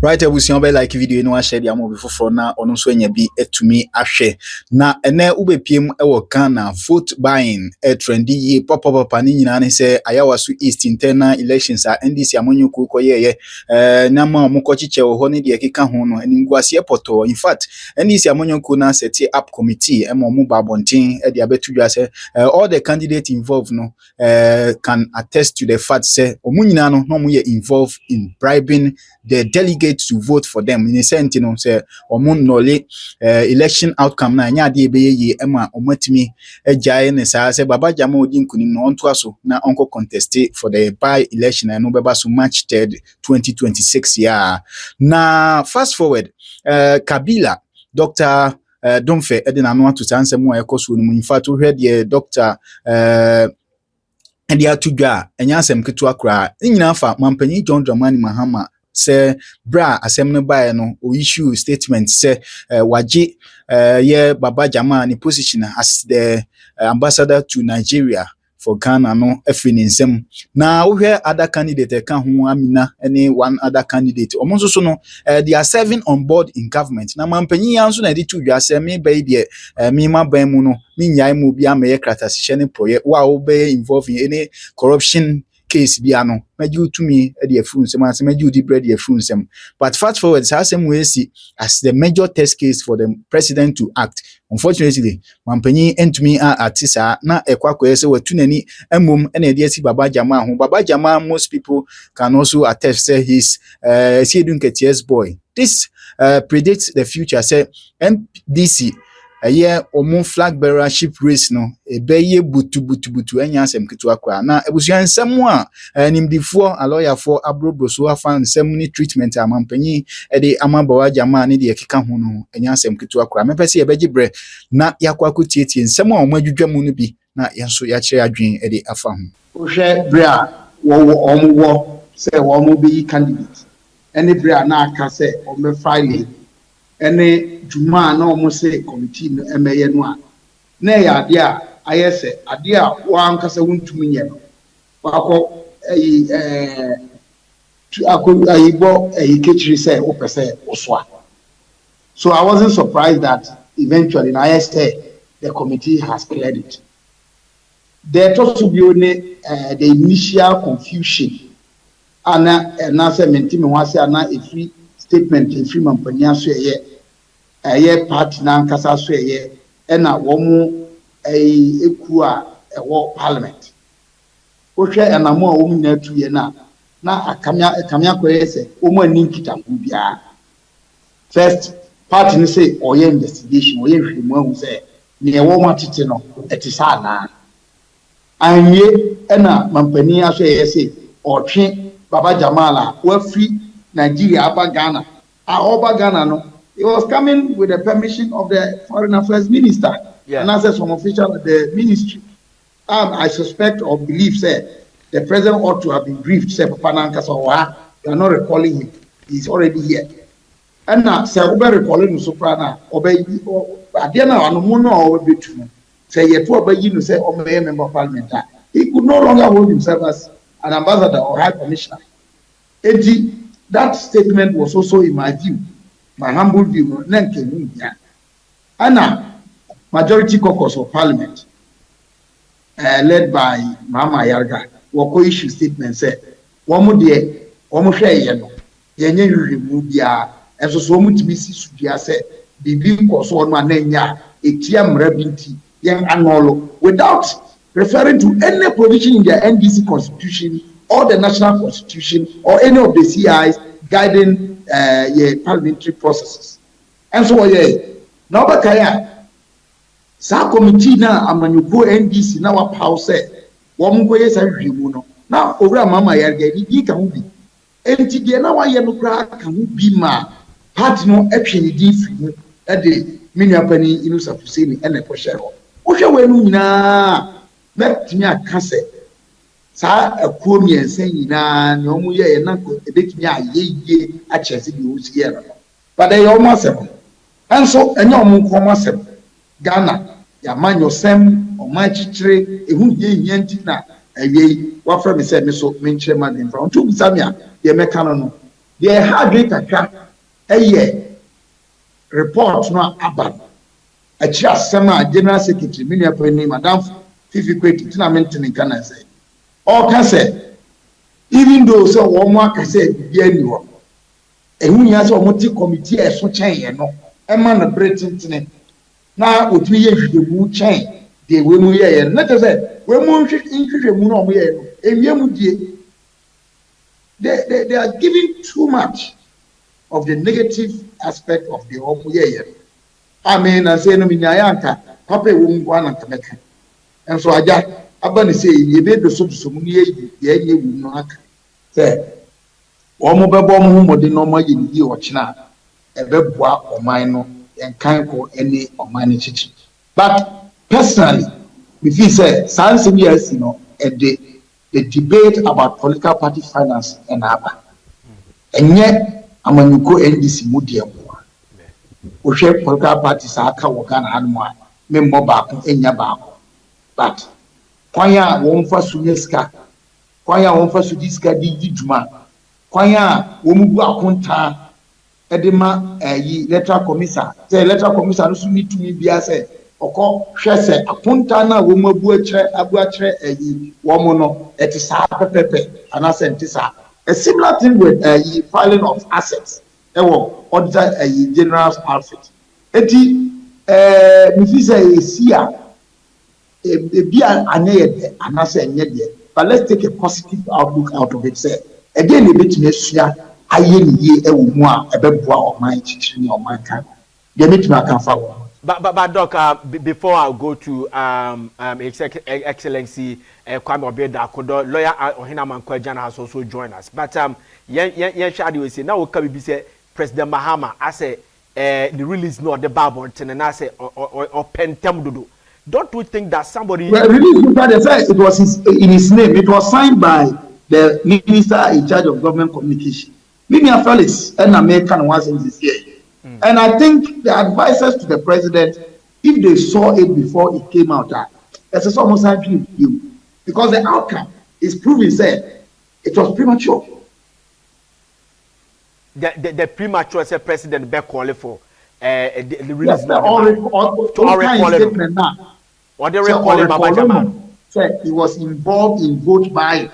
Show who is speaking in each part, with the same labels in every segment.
Speaker 1: Right, we see like video no share the movie for na ono so nya bi etumi ahwe na ene ubepiem e Ghana vote buying trendy ye papa ni nyina ne se ayawaso east internal elections a NDC amonyuku koyeye na ma omokochiche wo ne de keka ho no animguase poto. In fact NDC amonyuku na set up committee e mo babontin e de abetudwa se all the candidates involved no can attest to the fact say omunyina no mo ye involved in bribing the delegates to vote for them. In a sense, you know, say omun nole election outcome na nya de be ye ema omatimi ejae ne sa say baba jama odi nkunim no onto aso na onko contest for the by election and no beba so March 3rd 2026 year. Na fast forward Kabila Dr. Domfe edina no to answer mo ekoso no. In fact we heard the Dr. and ya tudwa enyasem ketua kra nyina fa mampanyi John Dramani Mahama say bra asem no bae no o issue statement say waje ye baba jama ni position as the ambassador to Nigeria for Ghana no efininsem na wo hwe other candidate ka ho Amina any one other candidate omonso so no they are serving on board in government na mampanyi yanso na de tudwa say me bai de me maban mu no me nyai mu bia me kratasihye ne project wa wo be involved in any corruption case biano maju to me e dey free nsem as maju di bread dey free nsem. But fast forward sasem we see as the major test case for the president to act. Unfortunately mampanyi entumi artisa na ekwakwa se watunani emom e na dey si baba jama ho. Baba jama most people can also attest say he's yes boy. This predicts the future say MDC omo flag bearership race no ebeye butu enya asem ketu akwa na ebusuan nsem a nimdifo a lawyer for abrobroso afa nsem ni treatment amampanyi e de amabawa jama ne de ekeka ho no enya asem ketu akwa mepese ebegibre na yakwa kotietie nsem a omadwudwa mu no bi na yenso ya kire adwen e de afa ho
Speaker 2: ohwe bra wo se wo mo be candidate any bra na aka se o me file any juma na omo say committee no emeye no a na ya ade a ayese ade a wa ankasa wontumi nye no akọ ayibo kechiri say o pese oswa. So I wasn't surprised that eventually na ayese the committee has cleared it. There to be only the initial confusion and say mentimi wa say na a free statement in free mampanya so ye party na nkasa so ye na womu eku a ewo parliament o hwe enamo a womu na tu ye na akamia kwese womu ani nkita bia first party ni say oye investigation oye hwemu ahu say ne ewo matete no etisa na anye na mampani aso ye say otwe baba jamala wa free Nigeria aba Ghana oba Ghana no. It was coming with the permission of the Foreign Affairs Minister and as some official of the ministry. I suspect or believe, say, the president ought to have been briefed, say, Papa Nankasawa, you are not recalling him. He's already here. And now, say, Obe recalling Soprana, Obe, Adiana, Anomono, or Betu, say, yet, Obe, you say, Obe, member of parliament. He could no longer hold himself as an ambassador or high commissioner. That statement was also, in my view, my humble view, and majority caucus of parliament, led by Mahama Yarga, were issue statement said, one more day, one more share, yenye remove ya, and so much busy sudia said, the big cause on my name, ATM rebinti, young anolo, without referring to any provision in the NDC constitution or the national constitution or any of the CIs guiding parliamentary processes. And so now bakaya sa committee na amanyuko NDC na wapao se wamko yesa hwemu no na owura mama yarga di ka hu bi enti de na waye no kra ka hu bi ma party no atwe ni di fi mu e de menuapani Inusa Fuseni ene pohye ho wo hwe wenu nyina metimi aka se sa akuo miensa nyina ne omu ye na ko ebetimi ayeye a chese bi osi ye no but they almost seven and so enye omu nko seven Ghana ya manyo sem o machichire ehu ye nyanti na awie wafra me se me so me nchire maden fra onto bisamia ye meka no they had it a year report no about a just summer general secretary mini madam Fifi Kweti to maintain can say all can say even though so one more can say be anyone and when you has a multi committee as so chain no a man of Britain now with 3 years the moon chain they will move here and let us say we move into the moon on here and they are giving too much of the negative aspect of the home year. I mean, I say no minyanka, papa won't go on to make. And so I just abani say you made the sub some year ye will not say one mobile bomb more than normal in you watch now a bebwa or minor and can't go any of mine chichi. But personally, if you say science years, at the debate about political party finance and ABA. And yet, I'm when you go NDC Mudium. We share political parties are Kawakan and one, member back in Yabako. But Kwaya won't first Suneska, Kwaya won't first Sudiska Dijuma, Kwaya Womuba Kunta, Edema, a letter commissar, say letter commissar, no need to me be as a Oko Shese, a Puntana, Womabuatre, Abuatre, a Womono, et is pepe, and I sent this. A similar thing with filing of assets. Auditor general's outfit. Eti, Mifisa is here. Be an answer and yet, but let's take a positive outlook out of it. Say again, a bit next year. I ye a woman, a bebwa of my teaching or my kind. They meet me can follow.
Speaker 3: But Doc, before I go to Excellency Kwame Obieda Akodo, lawyer Ohinaman Kwejana has also joined us. But yen shadi we say now we can be say President Mahama I say the release not the Bible and I say or pentem dodo. Don't we think that somebody
Speaker 2: release it was in his name, it was signed by the minister in charge of government communication. Mimia Felix and American was in this year. And I think the advisors to the president, if they saw it before it came out, it's almost like you, because the outcome is proving said it was premature.
Speaker 3: The premature say president be calling for the release.
Speaker 2: Yes, or statement now.
Speaker 3: Or the recalling Baba Jamal
Speaker 2: said he was involved in vote buying,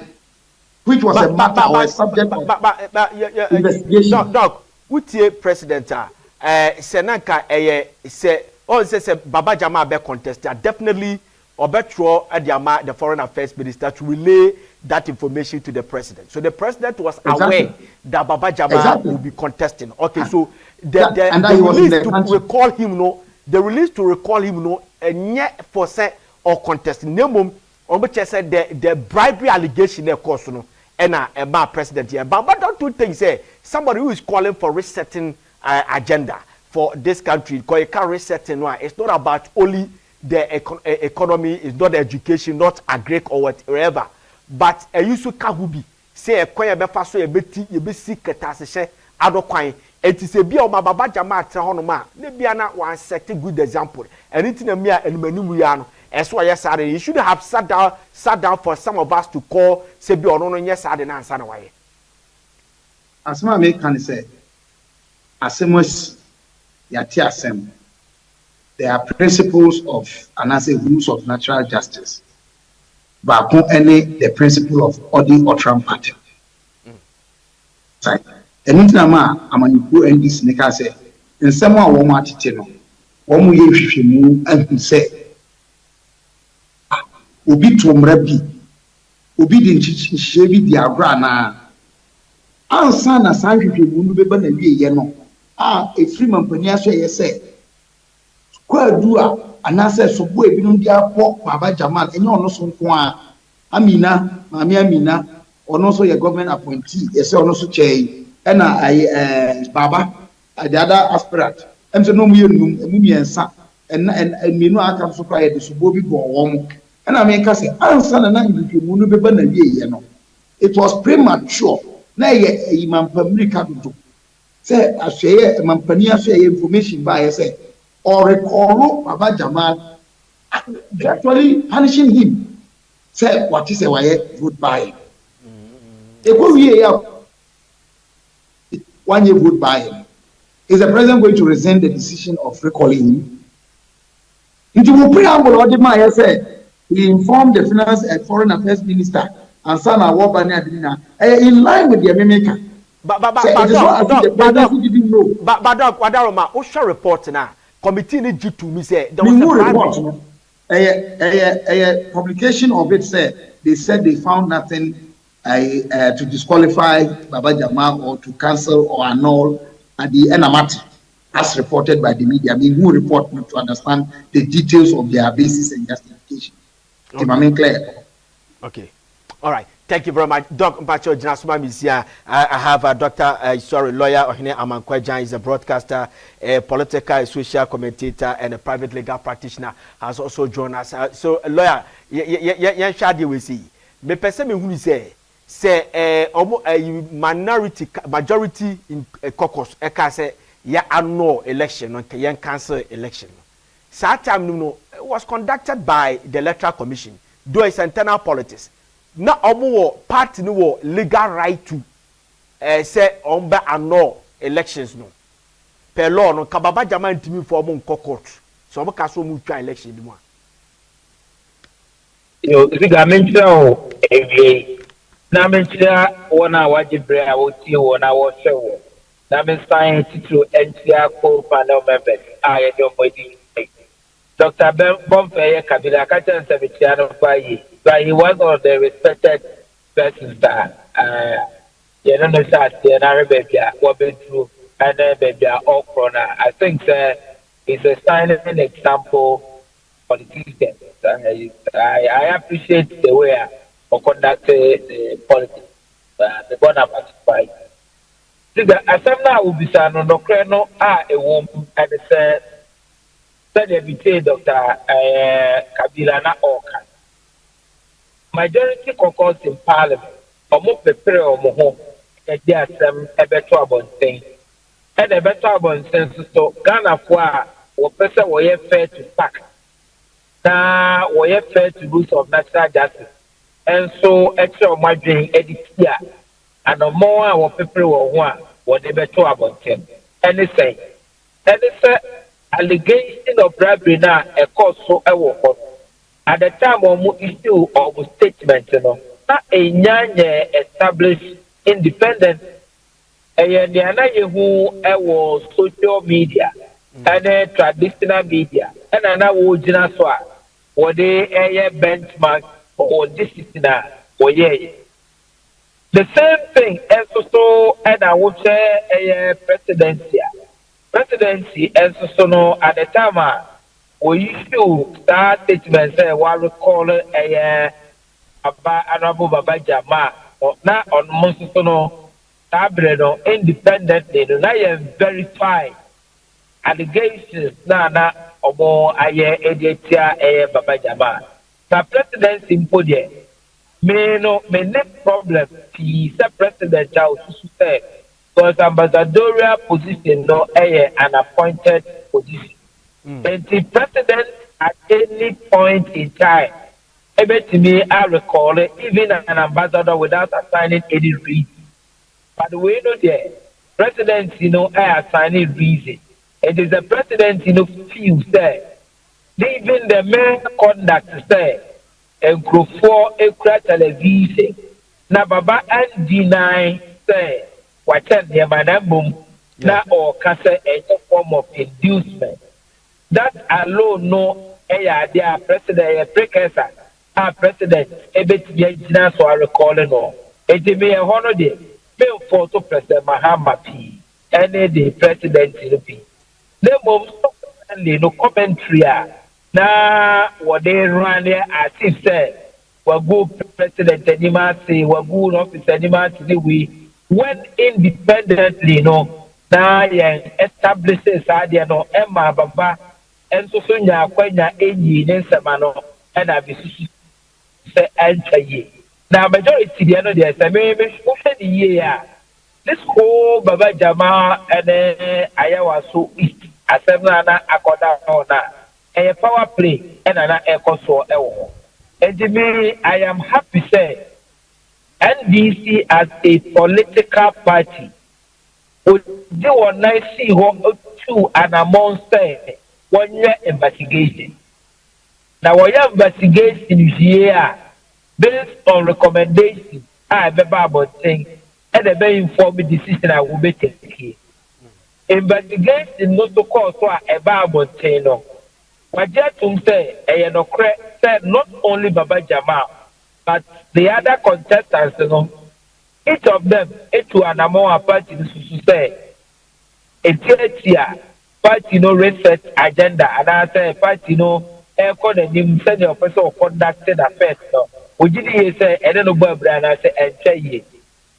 Speaker 2: which was a matter or a subject of investigation.
Speaker 3: Doc, what's the president? Senanka say Baba Jama be contested definitely obetro the foreign affairs minister to relay that information to the president. So the president was aware that Baba Jama will be contesting. Okay, so the release to recall him no and yet for say or contesting name said the bribery allegation of course no and a president here. But don't you think say somebody who is calling for resetting agenda for this country because you can't reset in one. It's not about only the economy, it's not education, not agric or whatever. But a use to be say a coin be faso a beti you be sick catashe ado coin. It is a be on my Baba Jama Trahonoma. Maybe not one set a good example. And it's in a mere and Menumuano. As why yes, you should have sat down for some of us to call Sebi or no yes, I didn't answer away.
Speaker 2: As my make can say. Asemos yati asem. There are principles of rules of natural justice. But the principle of odi or trampati. Right. And in Nama, Amaniku and this Nika say, in someone woman titino, one way if you move and say, Ubi to Mrebi, Ubi the Shebi Diagrana, Ansan as I if you move and be yeno. A free man penia so say kwa dua anase so bo ebinum dia po Baba Jamal enye ono so nko a Amina mami Amina ono so ye government appointee ye say ono so chei e na Baba the other aspirant em so no mu yenum emu miensa en minu aka so kwa ye de so bo bi bo won e na me ka say ansa na ndwemu no beba na wie ye no it was premature na ye imam pamrika do say I share mampania share information by say or recall Baba Jamal actually punishing him. Say what is a way goodbye. one year vote by him. Is the president going to rescind the decision of recalling him? Into the preamble, what the man said, he informed the finance and foreign affairs minister and Sana Wabani Adina in line with the America.
Speaker 3: But Wadaroma, Osha report now. Committee need G2 me say there was a
Speaker 2: report. A publication of it said they found nothing to disqualify Baba Jama or to cancel or annul at the Enamati, as reported by the media. I mean, who report to understand the details of their basis and justification. Okay. I mean, clear.
Speaker 3: Okay. All right. Thank you very much. Doc Mpacho Jinasuma is here. I have a doctor, lawyer, Ohine Amankwejan is a broadcaster, a political, social commentator, and a private legal practitioner has also joined us. So, lawyer, shadi we see. Me person me who say majority in caucus eka say ya annul election on yan cancel election. That time was conducted by the Electoral Commission. Though it's internal politics. Na omo party no legal right to say omba annul elections no. Per law no kababa jama ntimi for omo court. So omo kaso mu twa election bi mu a.
Speaker 4: Yo, ziga mentia o ewie. Na mentia wona wajibre a woti wona wo hwe. Na men sign title entia ko panel members a ye do body. Dr. Bonfeye Kabila Kacha Sabitiano Faye, but he was one of the respected persons that you know that the Arabia what been through and baby all corona. I think it's a shining example for the system. I appreciate the way of conducting the politics, the one I'm satisfied. As I'm now will be saying no creno a woman and it's Deputy Dr. Kabila na Oka. Majority caucus in Parliament, omo prepare omo ho, e dey asem e beto abonten. E dey beto abonten so Ghana for a wo pese wo ye fair to pack. Na wo ye fair to rules of natural justice. And so extra omadwen editia and omo a wo prepare wo ho a wo dey beto abonten. Anything allegation of bribery now a cause so at the time of issue of statement, not a young established independent who was social media and traditional media and another general what they benchmark or this is now or the same thing as also and I would say a presidency and so at the time we issue that statement say what we call a honorable Baba Jama or not on Monsono Tabreno independently na verify allegations na omo aye editia Baba Jama. The presidency impode me no problem the president out to say because ambassadorial position no an appointed position. And the president at any point in time, able to me, I recall it, even an ambassador without assigning any reason. But the way no there, president, I assigning reason. It is the president, feels that even the main conduct say, and group for a television. Na baba and deny say. Watch near Madam Boom, now or Casa any form of inducement. That alone no dear president, a precursor, our president, a bit yet so I recall no. It may a holiday, bill photo President Mahama P. Any day president in P. The most no commentary. Now what they run there as if said, well, go president anima say, well, go office anima to the way. When independently, now establishes idea no Emma Baba and so soon ya kwenya enyi nensamano and abisi say enter ye. Now majority the end there say me the year. This whole Baba Jama and Ayawa so east assemna na akoda na a power play and an echo so and me I am happy say NDC as a political party odi wɔn nan si hɔ tu anamɔn sɛ wɔnyɛ investigation na wɔyɛ investigation wie a based on recommendation a ɛbɛba abɔnten ɛna ɛbɛ inform decision a wɔbɛtake investigation no so kɔɔ so a ɛba abɔnten no wagye atum sɛ ɛyɛ nokorɛ sɛ not only Baba Jamal but the other contestants no each of them etu anamɔ a party no susu sɛ eti a party no reset agenda anaasɛ party no ɛkɔ n'anim sɛdeɛ ɔpɛ sɛ ɔconducted affairs no ogye di yie sɛ ɛne no bɔ abira anaasɛ ɛntwa yie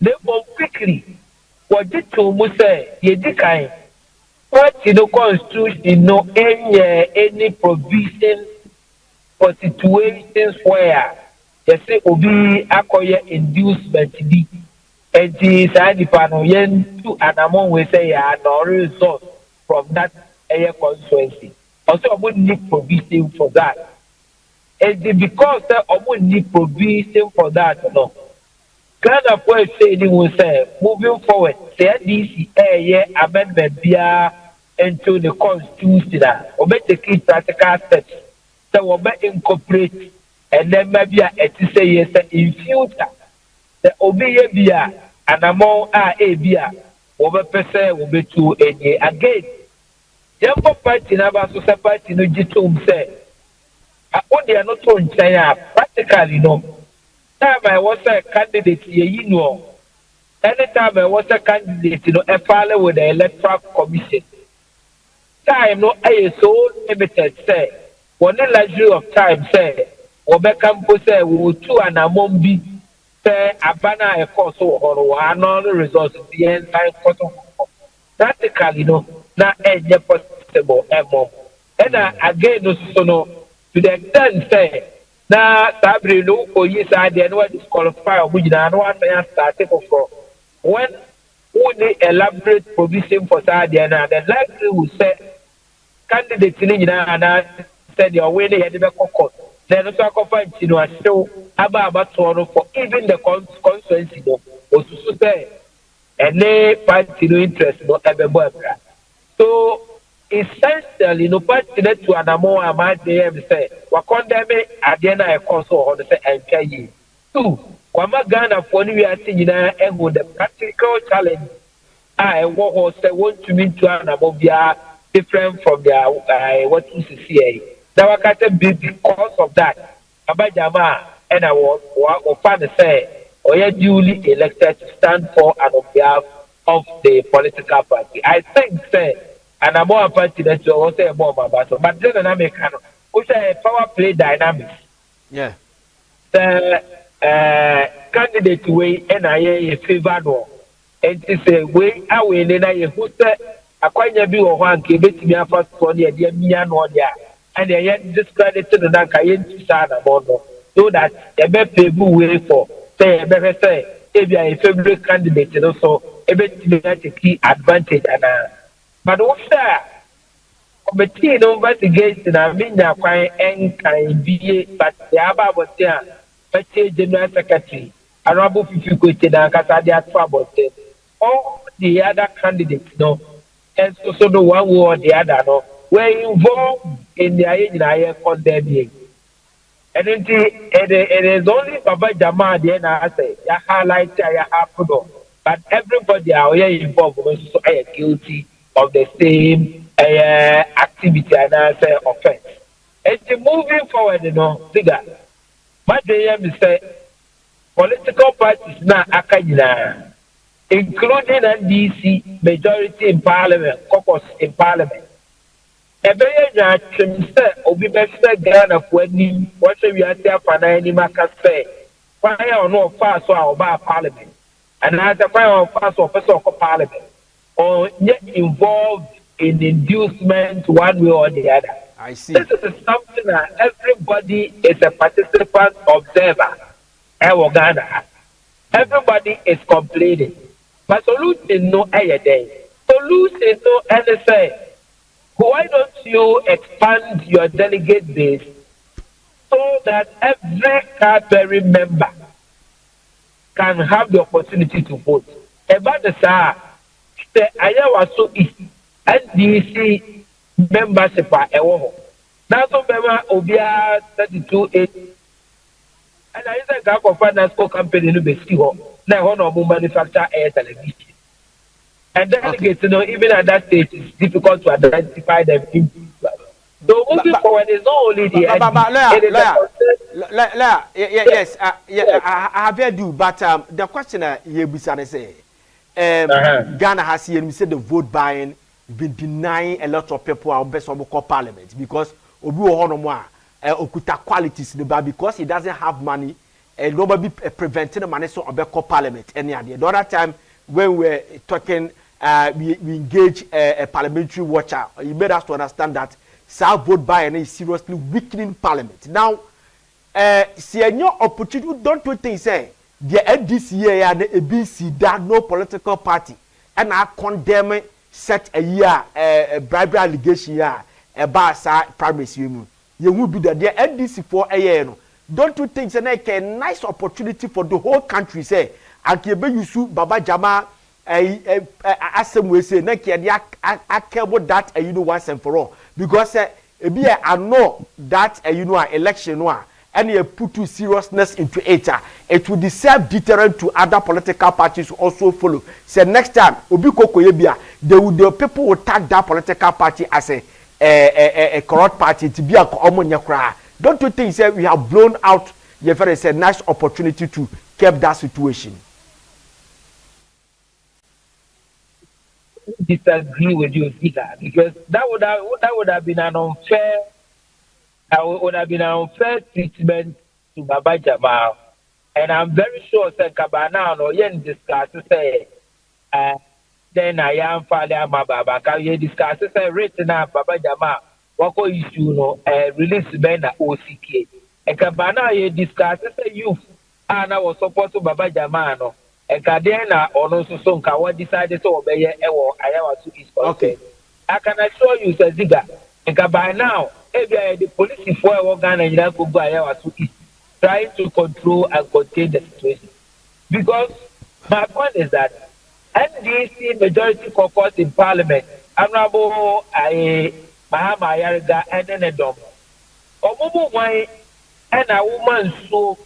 Speaker 4: na mmom quickly wɔgye to mu sɛ yɛdi kan party no constitution no ɛnyɛ any provision for situations where yɛsɛ obi akɔyɛ inducement bi enti saa nipa no yɛntu anamɔ wei sɛ yɛ anɔre result from that ɛyɛ constituency ɔsɛ ɔmo need provision for that enti because sɛ ɔmo need provision for that no Ghana for say anyone say moving forward say this ɛyɛ amendment biara into the constitution a ɔbɛ take practical steps sɛ wɔbɛ incorporate and then maybe a ɛti sɛ yɛ sɛ in future sɛ obi yɛ bi a anamɔ a ebi a wɔbɛpɛ sɛ wɔbɛtu ɛnyɛ again yɛnkɔ party n'aba so sɛ party no gye tom sɛ ɔdeɛ no to nkyɛn a practically no time I was a candidate yɛyi no anytime I was a candidate no ɛfaale with the electoral commission time no ɛyɛ so limited sɛ wɔne luxury of time sɛ wɔbɛka mpo sɛ wɔtu anamɔ bi sɛ aba no a ɛkɔɔ so wɔ hɔ no wɔano no resources yɛn nsan kɔ so practically no na ɛnyɛ possible ɛmɔ ɛna again no so no to the extent say na sabri no oyi saa deɛ no disqualify ɔmo nyinaa no asan start for when only elaborate provision for saa deɛ no the likely will say candidate ni nyinaa na sɛ deɛ ɔwɛ ne yɛde bɛkɔ court na ɛno nso akɔfa nkyi no ahyew aba abatoɔ no for even the constituency no osusu sɛ ɛne party no interest no ɛbɛbɔ abira so essentially no party no to anamɔ a maa de yɛ mi sɛ wakɔndɛmi adeɛ no a ɛkɔ so wɔ hɔ no sɛ ɛntwa yie two wama ghanafoɔ no wiase nyinaa ɛho the practical challenge a ɛwɔ hɔ sɛ wɔntumi ntu anamɔ biara different from their wɔtu sisi yɛ na wakata bi because of that abajama ɛna wɔfa no sɛ ɔyɛ duly elected to stand for and on behalf of the political party I think say and I'm more party that you also more about so but then dynamic which a power play dynamics
Speaker 3: yeah
Speaker 4: the candidate way and I favor no and it's a way away then I who said akwanya bi wɔ hɔ anka ebetumi afa so ne yɛde amia no ɔde a ɛna yɛ discredit no na nka yɛntu saa na bɔ no so that yɛbɛpɛ bu way for sɛ yɛbɛhwɛ sɛ ebi a yɛ favorite candidate no so ebetumi atake advantage ana but what's that committee no investigation na minya kwan ɛnkan bie but the aba abɔte a pɛte general secretary honorable fifi kote na nkasa de ato abɔte all the other candidates no and so the one way or the other no were involved in the ayeka condemning and it is only Baba Jamal the I say ya highlight ya happen but everybody are involved so are guilty of the same activity and I say offense and moving forward you know figure my dream is say political parties now akanyina including NDC majority in parliament, caucus in parliament. Ebeye nya twemse obi bese Ghana for ni what we are there for na ni maka say why on no fast so oba parliament and as a why on fast so person of parliament or get involved in inducement one way or the other.
Speaker 3: I see.
Speaker 4: This is something that everybody is a participant observer. Ghana. Everybody is complaining. But solution no day. Solution no any say. Why don't you expand your delegate base so that every Cadbury member can have the opportunity to vote? About the say ayawa so is NDC membership a ewo ho na so bema obia 32 and I say ka finance company no be see ho na ho no manufacture air television. And delegates, you know, even at that stage, it's difficult to identify them individually. So moving forward, it's not only the
Speaker 3: yes, I have heard you, but the question here is say, Ghana has here, we said the vote buying been denying a lot of people our best of parliament because Obi Ohonomwa okuta qualities because he doesn't have money and nobody preventing the money so obeko parliament any other. The other time when we were talking. We engage a parliamentary watcher. You made us to understand that South vote buying is seriously weakening parliament. Now, see any opportunity, don't you think say the NDC and the ABC that no political party and I condemn set a year bribery allegation year about primacy you will be there the NDC for a year. Don't you think it's a nice opportunity for the whole country say and Kebe Baba Jama asem we say na kiade akebo that you know once and for all because I know that you know election no and you put too seriousness into it it will serve deterrent to other political parties also follow say next time obi kokoye bia the people will tag that political party as a corrupt party to be a omonya kra. Don't you think say we have blown out the very say nice opportunity to keep that situation?
Speaker 4: Disagree with you, Zika, because that would have been an unfair. Would have been an unfair treatment to Baba Jamal, and I'm very sure that Kabana or Yen discuss to say, then I am Father Mababa. Can you discuss to say written up Baba Jamal? What issue no release Ben OCK and Kabana ye discuss to say youth and I was supposed to Baba Jamal. And Kadena or no so what decided to obey Ayawa to his okay. I can assure you, Ziga, and by now, the police for organ and Yaku Ayawa to is trying to control and contain the situation. Because my point is that NDC majority caucus in Parliament, Honorable Mahama Ayeka and then a dom. Omumu why and a woman so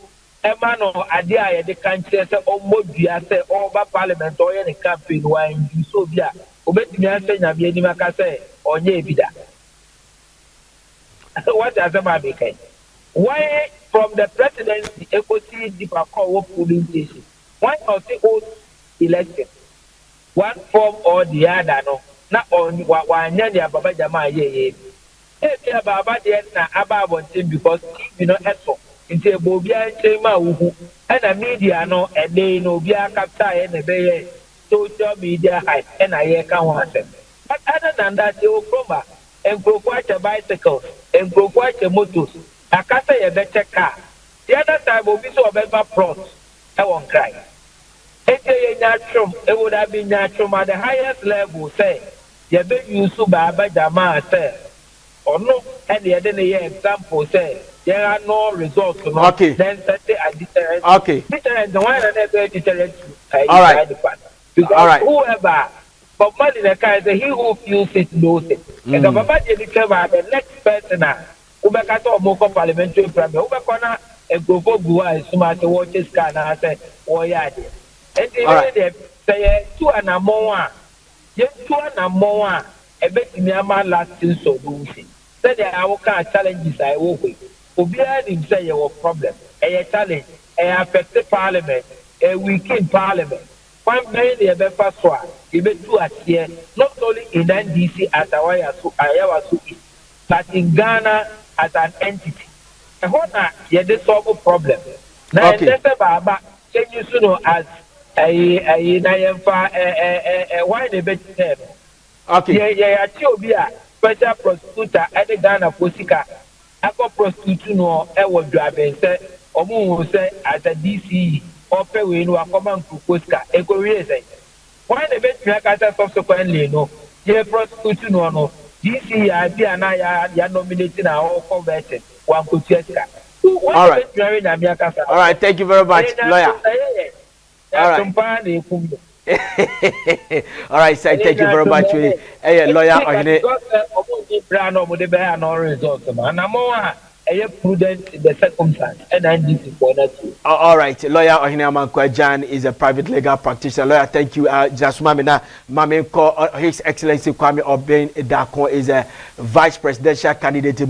Speaker 4: Emano Adia the country say Omodia say over Parliament or any campaign wine you so bia Obetimia say Nabi Nimaka say or Yevida. What does a man make? Why from the presidency equity deeper call polling station? Why not the old election? One form or the other no. Not on one yanya Baba Jama ye. If Baba na Abba because you know Esso. Into Bobia Chema Uhu and a media no a day no Bia Capta and a bay social media hype and ayeka want them. But other than that, they will come and go quite a bicycle and go quite a motor. I can't say a better car. The other time will be so a better plot. I won't cry. It would have been natural at the highest level, say, you bet you so Baba Jama say, or no, and the other example say. There are no results.
Speaker 3: Okay.
Speaker 4: Then deterrent.
Speaker 3: Okay.
Speaker 4: Deterrent. The one that deterrent.
Speaker 3: All right.
Speaker 4: Because
Speaker 3: all right.
Speaker 4: Whoever, but money in the car is he who feels it knows it. And the Baba the next person, Ubekato Moko Parliamentary Premier, Ubekona, and go for Gua, and Sumata watches can I say, oh yeah. And they say, two and a more. Yes, two and a more. A bit in Yama last in so losing. Then there are all kind of challenges I will wait. Obia him say your problem. A challenge, affect the Parliament, a weaken Parliament. One man the better swat, even two at here, not only in NDC as Ayawasu, but in Ghana as an entity. And what are the solve problem? Now, let's say Baba, change you soon as a wine a bit. Okay, yeah, Chobia, special prosecutor at the Ghana Posika. I got prostitute no was driving say Omu say as a DC or pay we no common to Posika. A Korea say. Why the best me subsequently no? Yeah, prostitute no. DC idea na ya nominating our converted one could cheska. All right.
Speaker 3: All right, thank you very much, lawyer. All right. All right, sir. Thank you very much. Hey, lawyer.
Speaker 4: Brand or whatever no result, man. I'm more prudent in the circumstance, and I need to for that.
Speaker 3: All right, lawyer Ohineman Kwajan is a private legal practitioner. Lawyer, thank you. Just Mamina, His Excellency Kwame Obeng Edakon is a vice presidential candidate.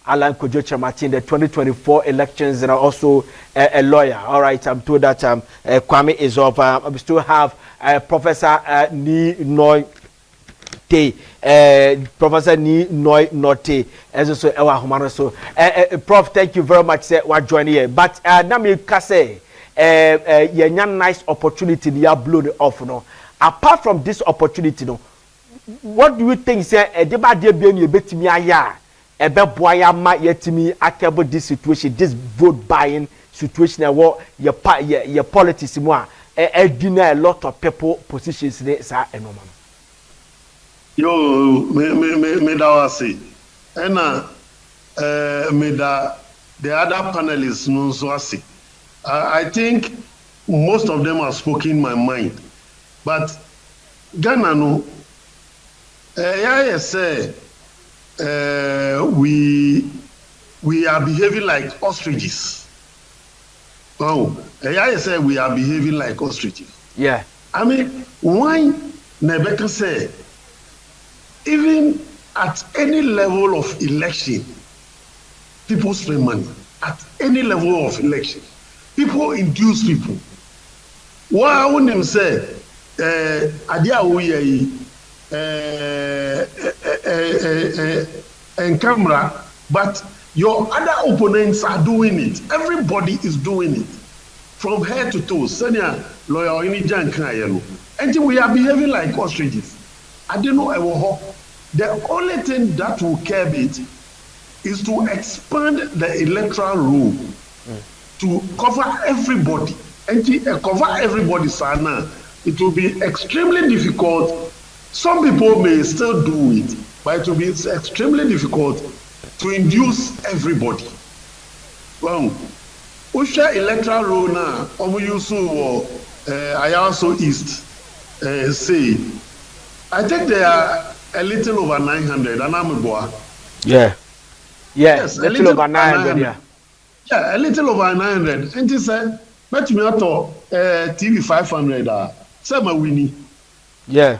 Speaker 3: Alan Kojo Chamatin, the 2024 elections, and also a lawyer. All right, I'm told that Kwame is up. We still have Professor Ni Noy. Professor Ni Noy Note as also Ewa Humano. So, Prof, thank you very much for joining here. But Nami Kase, a nice opportunity you have blown off. No, apart from this opportunity, no, what do you think? Say, a debate be you bet me aya. Ebe boya ma yetimi akebo this situation, this vote buying situation where your politics mo deny a lot of people positions there sa enormous.
Speaker 5: Yo, me da wasi. Ena me da the other panelists no so wasi. I think most of them have spoken my mind. But Ghana no yeah say we are behaving like ostriches. Oh, I say we are behaving like ostriches.
Speaker 3: Yeah.
Speaker 5: I mean, why Nebeka say, even at any level of election, people spend money. At any level of election, people induce people. Why wouldn't them say, Adia and camera, but your other opponents are doing it. Everybody is doing it from head to toe. Senior lawyer in Jan and we are behaving like ostriches. I don't know. The only thing that will curb it is to expand the electoral roll to cover everybody. And to cover everybody, Sana, it will be extremely difficult. Some people may still do it, but it will be extremely difficult to induce everybody. Well, Usha electoral roll now, I also East say, I think they are a little over 900, and I'm a boy.
Speaker 3: Yeah.
Speaker 5: Yes,
Speaker 3: a little over 900, yeah.
Speaker 5: Yeah, a little over 900. And he said, but me at TV 500, Sama Winnie.
Speaker 3: Yeah.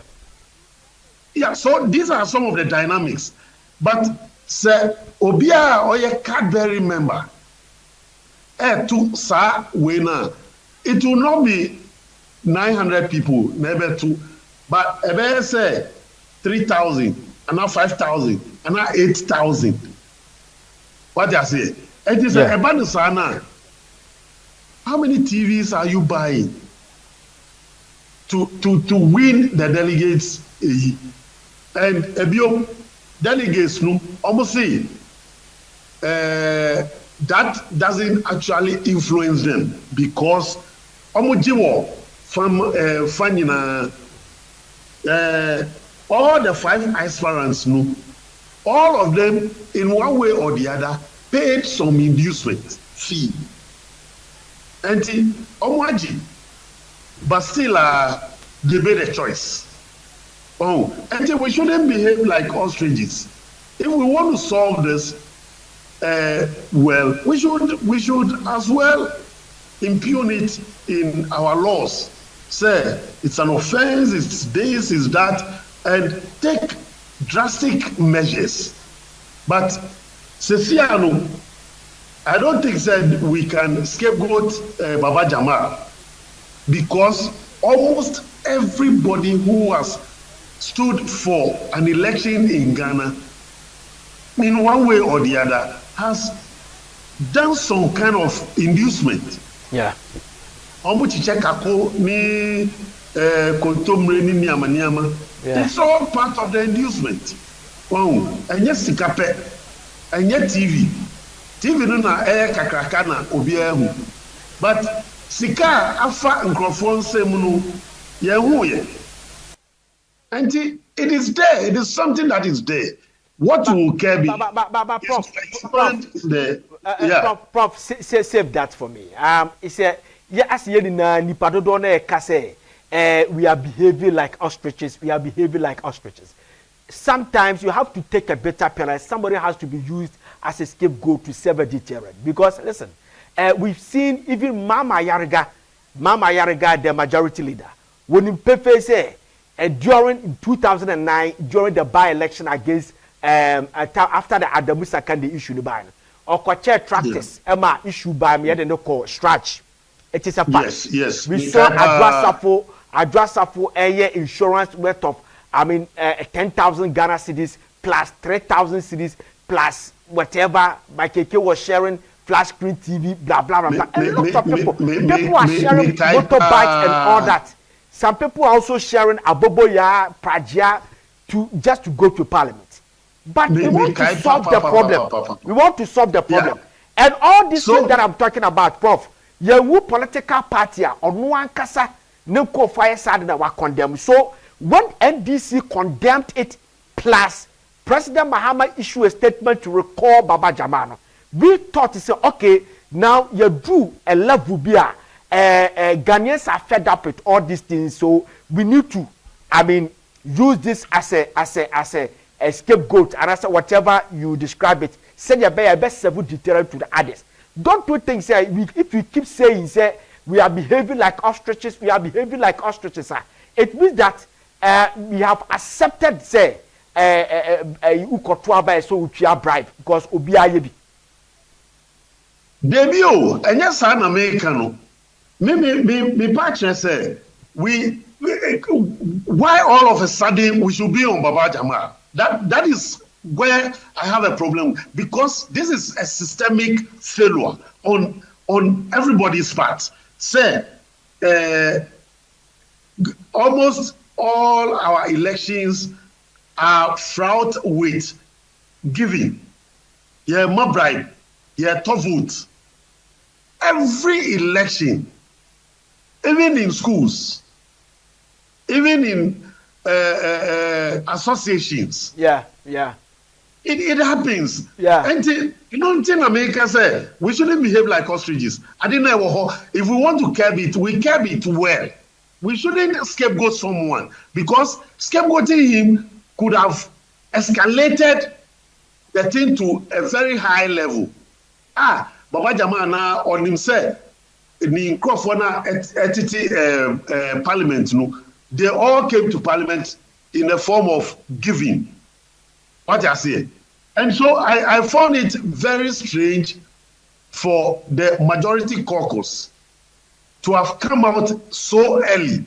Speaker 5: Yeah, so these are some of the dynamics. But say Obia or a Cadbury member to Sa Wena, it will not be 900 people, maybe two, but ebe say 3,000, and now 5,000, and now 8,000. What I say? It is a Sana. How many TVs are you buying to win the delegates? And ebio delegates no almost say that doesn't actually influence them because omojiwo from fanyina all the 5 aspirants no, all of them in one way or the other paid some inducement fee and omoji but still they made a choice. Oh, and we shouldn't behave like ostriches. If we want to solve this, well, we should as well impugn it in our laws. Say it's an offense, it's this, it's that, and take drastic measures. But Ceciano, I don't think that we can scapegoat Baba Jamal because almost everybody who has stood for an election in Ghana in one way or the other has done some kind of inducement.
Speaker 3: Yeah.
Speaker 5: It's all part of the inducement. Oh, and yes, Sikape, and yet TV. TV no na kakraka na obiara hu. But Sika afa nkrofon semunu ye hu ye. And it is there. It is something that is there. What will care be?
Speaker 3: Prof, save that for me. It's a as ye na nipa dodo na kase we are behaving like ostriches. We are behaving like ostriches. Sometimes you have to take a bitter pill, and somebody has to be used as a scapegoat to serve a deterrent. Because listen, we've seen even Mahama Yariga, the majority leader, when in Pepe say during 2009, during the by-election against after the Adamu Sakandi issue the ban, or Kwache practice Emma issue by me and no call stretch. It is a fact.
Speaker 5: Yes.
Speaker 3: We saw Adrasafo air insurance worth of 10,000 Ghana cedis plus 3,000 cedis plus whatever my KK was sharing flash screen TV, blah blah blah. A lot of people. People are sharing motorbikes and all that. Some people are also sharing aboboya, praja just to go to parliament. But we want to solve the problem. We want to solve the problem. Yeah. And all these things that I'm talking about, Prof, you political party on one kasa no fire side that were condemned. So when NDC condemned it, plus President Mahama issued a statement to recall Baba Jamano, we thought to say, okay, now you do a level beer. Ghanaians are fed up with all these things, so we need to, use this as a scapegoat and as whatever you describe it. Send your best several deterrent to the others. Don't do things. If you keep saying, we are behaving like ostriches, it means that we have accepted, so we are bribe because obiayebi.
Speaker 5: Debio, and yes, I'm American. Me partner say why all of a sudden we should be on Baba Jama? That is where I have a problem, because this is a systemic failure on everybody's part. Say almost all our elections are fraught with giving. Yeah, more bribe. Yeah, tough vote. Every election, even in schools, even in associations.
Speaker 3: Yeah.
Speaker 5: It happens.
Speaker 3: Yeah.
Speaker 5: And in America say we shouldn't behave like ostriches. I didn't know if we want to curb it, we curb it well. We shouldn't scapegoat someone, because scapegoating him could have escalated the thing to a very high level. Baba Jama na on himself, ni Crawford Parliament, they all came to Parliament in a form of giving. What I say. And so I found it very strange for the majority caucus to have come out so early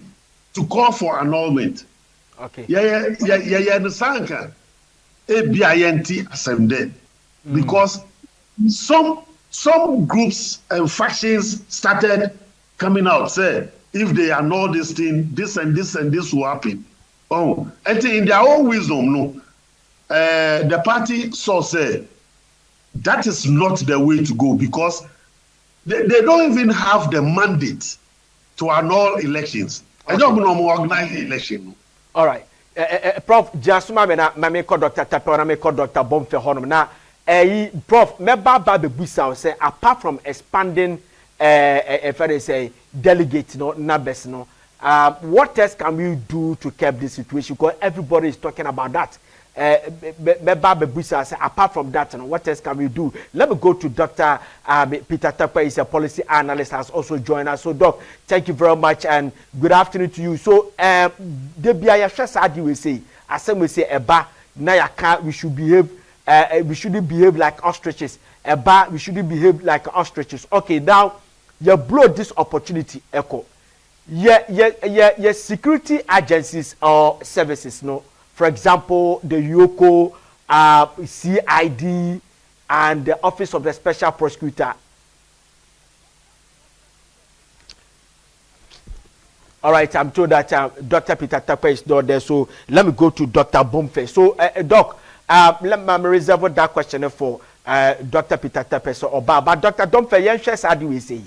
Speaker 5: to call for annulment.
Speaker 3: Okay.
Speaker 5: Because some groups and factions started coming out, say, if they annul this thing, this and this and this will happen. And in their own wisdom, the party saw say that is not the way to go, because they don't even have the mandate to annul elections. Okay. I don't know more organize election.
Speaker 3: All right. Prof, Jasuma me call Dr. Tapera, me call Dr. Bomfe Honum. Now, Prof, me baba be busa say apart from expanding if I say delegates numbers what else can we do to curb this situation, because everybody is talking about that. Apart from that, what else can we do? Let me go to Dr. Peter Takpa. He's a policy analyst, has also joined us. So, Doc, thank you very much and good afternoon to you. So, the BIA we say, as we say, we should behave. We shouldn't behave like ostriches. We shouldn't behave like ostriches. Okay, now you blow this opportunity. Echo. Yeah, security agencies or services, for example, the YOCO, CID, and the Office of the Special Prosecutor. All right, I'm told that Dr. Peter Takpa is not there, so let me go to Dr. Bomfe. So, Doc, let me reserve that question for Dr. Peter Takpa. So, but Dr. Bomfe, yes, how do we say?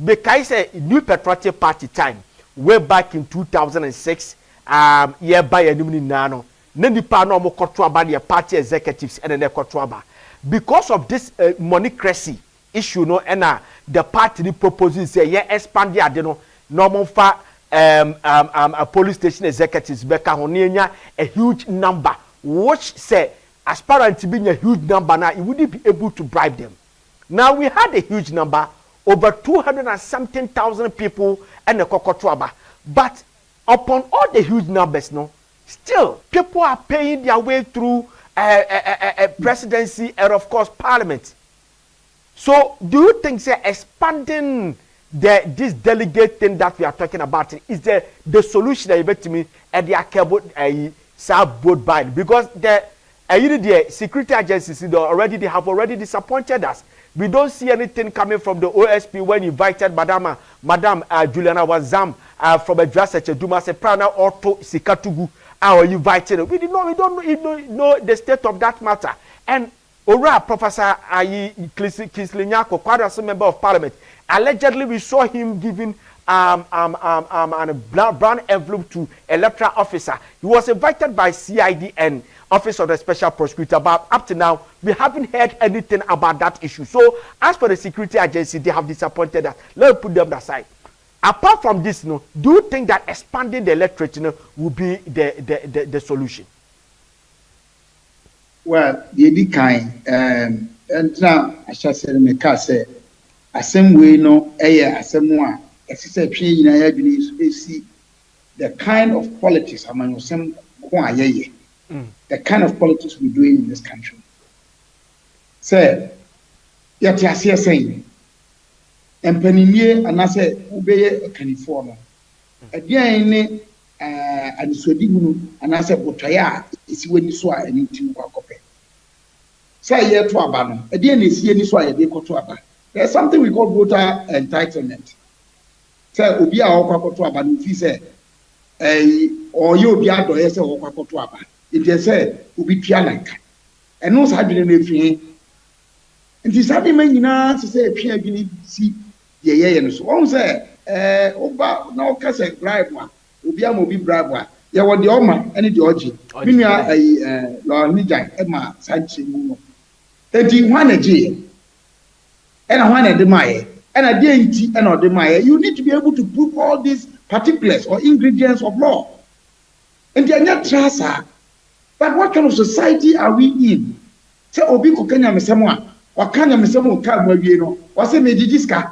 Speaker 3: Because New Patriotic Party time, way back in 2006, by a new nano, Nendipa no more control the party executives and then control. Because of this monocracy issue, and the party proposing say, expand the normal for a police station executives beka honenya a huge number which say aspirant to be a huge number now, he wouldn't be able to bribe them. Now we had a huge number, over 200 and something thousand people and the Kokotuaba. But upon all the huge numbers, no, still people are paying their way through presidency and of course parliament. So do you think say expanding this delegate thing that we are talking about is the solution that you bet to me at the cable boat bind? Because the security agencies they have already disappointed us. We don't see anything coming from the OSP when invited Madam Juliana Wazam from a dress at Duma Seprana Auto Sikatugu or invited. We don't know the state of that matter. And Ora Professor Kislinyako, quite as a member of parliament, allegedly we saw him giving a brown envelope to electoral officer. He was invited by CID and Office of the Special Prosecutor, but up to now we haven't heard anything about that issue. So as for the security agency, they have disappointed us. Let's put them aside. Apart from this, do you think that expanding the electorate will be the solution?
Speaker 2: Well, the kind and now I shall say in the case the same way the kind of politics among some the kind of politics we're doing in this country. Say, yet I see saying, and Peninier and I say, Ubeye California. Again, and so and I said, Botaya is when you saw a new team copy. Say, yet to Abano, again is here, this why they go to Abba. There's something we call voter entitlement. Say, Ubia or to Abano, if he said, or you be out or say, or to Abba. If they say, Ubi Pialanka, and no side in everything. And this had been to say, Pierre, you need to see, and so on. Say, Oba, no, Casa bribe one, Ubia will be bribe one. There were the Oma, and the Georgie. Minia, a Lord Nija, Emma, Sanctions. And you want a G, and I want a Demaye, and a dainty, and a Demaye. You need to be able to put all these particulars or ingredients of law. And they are not trasa. But what kind of society are we in? Say obi ko kanya mesemo a kanya mesemo ka mawie no o say mejijiska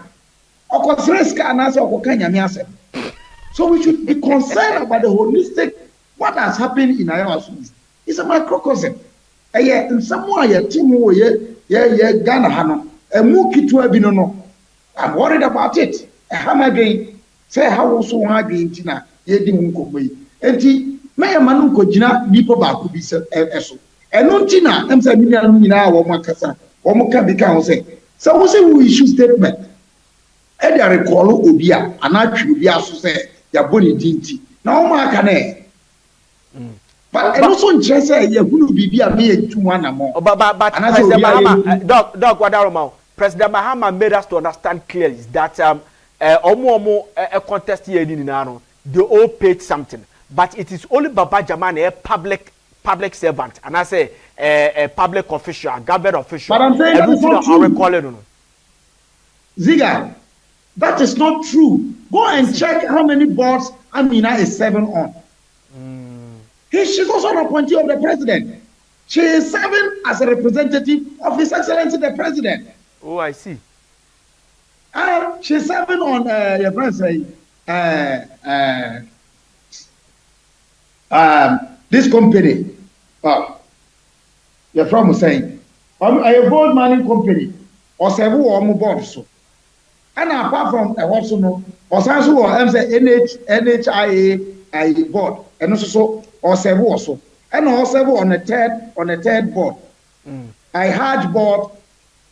Speaker 2: o ko sreska na say o kanya me asem. So we should be concerned about the holistic what has happened in our schools. It's a microcosm. In somewhere ye timu ye Ghana hano emu kitu abi no I'm worried about it. How again say how so ha again tina ye di mu nkogbo yi. Enti Maya Manunko Jina, Nipo Baku be so. And no Tina, I'm saying, or Macassa, or Mocabika say. So we say we issue statement. And I recall Obia, and I should be also say, Yaboni Dinti. Now, Marcane. But I also just say, you will be a mere 2-1 or more.
Speaker 3: But President Mahama, Dog Guadaramo, President Mahama made us to understand clearly that Omo a contest here in Nano, they all paid something. But it is only Baba Jamani, a public servant, and I say a public official, a government official.
Speaker 2: But I'm saying that is not true. Ziga, that is not true. Go and check how many boards Amina is serving on. She's also an appointee of the president. She is serving as a representative of His Excellency the President.
Speaker 3: Oh, I see.
Speaker 2: She's serving on your friend this company, you're from saying, a board mining company, or several or more boards. And apart from a also no, or Sansu or NHIA a board, and also or several also, and also on a third board. I Hajj board,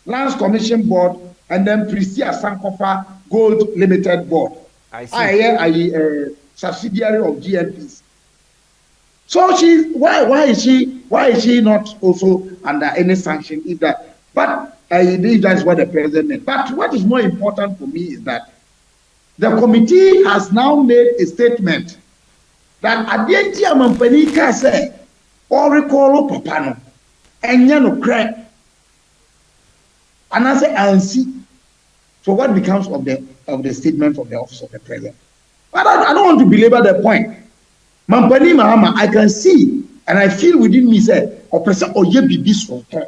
Speaker 2: Lands Commission board, and then Prisia Sankofa Gold Limited board. I see. Subsidiary of GNPs. So why is she not also under any sanction if that? But I believe that's what the president meant. But what is more important for me is that the committee has now made a statement that at the end of Mampanika say or recall Papano and Yano crack and I say and see. So what becomes of the statement from the office of the president? But I don't want to belabor the point. Mampani Mahama, I can see and I feel within me say, Oppressor Oye Bibi Sonton.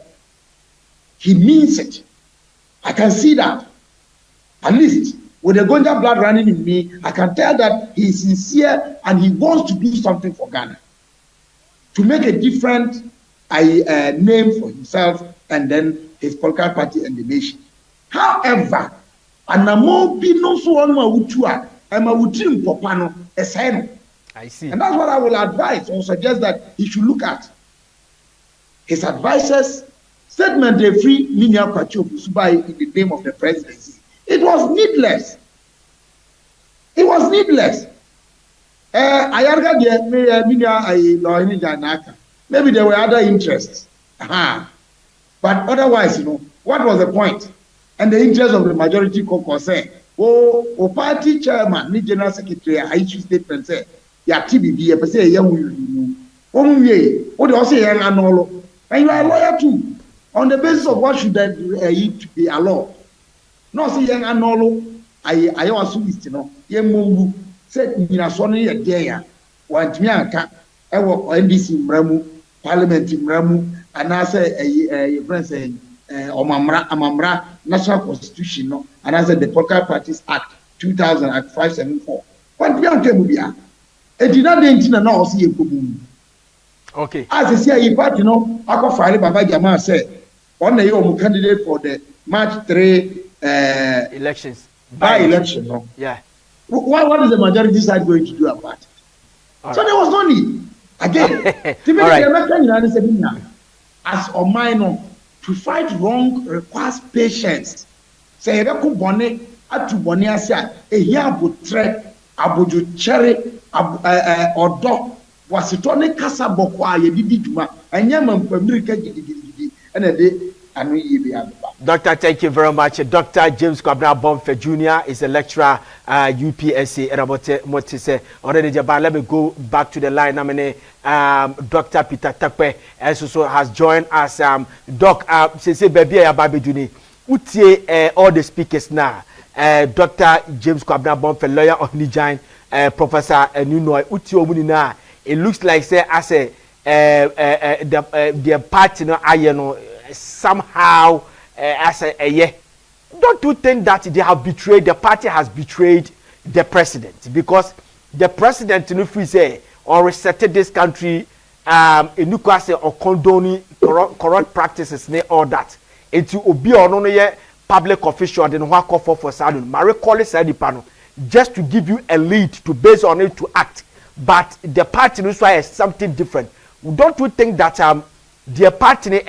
Speaker 2: He means it. I can see that. At least with the Gonja blood running in me, I can tell that he is sincere and he wants to do something for Ghana. To make a different name for himself and then his political party and the nation. However, anamo bi no so on ma wutua e ma wutim popano eseno.
Speaker 3: I see.
Speaker 2: And that's what I will advise or suggest that he should look at. His advisors statement they free linear kwacho busubai in the name of the presidency. It was needless. It was needless. Ayarga de media maybe there were other interests. But otherwise, what was the point? And the interest of the majority caucus say, party chairman, ni general secretary, I issue statement say, ya TBB, I say, young what say young anolo, and you are a lawyer too. On the basis of what should that be a law? No, say young anolo, I also list, young said, Sonny a day, want me anka, NDC Mramu, Parliamentary Mramu, and I say a president. Amamra National Constitution, and as the Political Parties Act 2000 Act 574. What we are doing, it did not know see a okay. As I say, part I go file Baba Jama said, on the young candidate for the March 3
Speaker 3: elections.
Speaker 2: By election, no?
Speaker 3: Yeah.
Speaker 2: What is the majority side going to do about it? Right. So there was no need. Again, as a minor. To fight wrong requires patience. Say you go bone atu bone asia ehia abotre abojo chere odo wasito ne kasa boko a yedidi duma anya mampamirika gidigidi ene de anu yibi adba.
Speaker 3: Doctor, thank you very much. Dr. James Kwabena Bomfe Jr. is a lecturer UPSC. Already, let me go back to the line. Dr. Peter Takpe also has joined us. Doc, since baby Juni, all the speakers now. Dr. James Kwabena Bomfe, lawyer of Nijine, Professor Nunoy, Omuni. It looks like say as the partner, somehow. Don't you think that they have betrayed, the party has betrayed the president? Because the president, if we say, or resetted this country, or condoning corrupt practices, all that. It will be on public official, then what call for Sadun. Marie Collins said the panel, just to give you a lead to base on it to act. But the party is something different. Don't you think that the party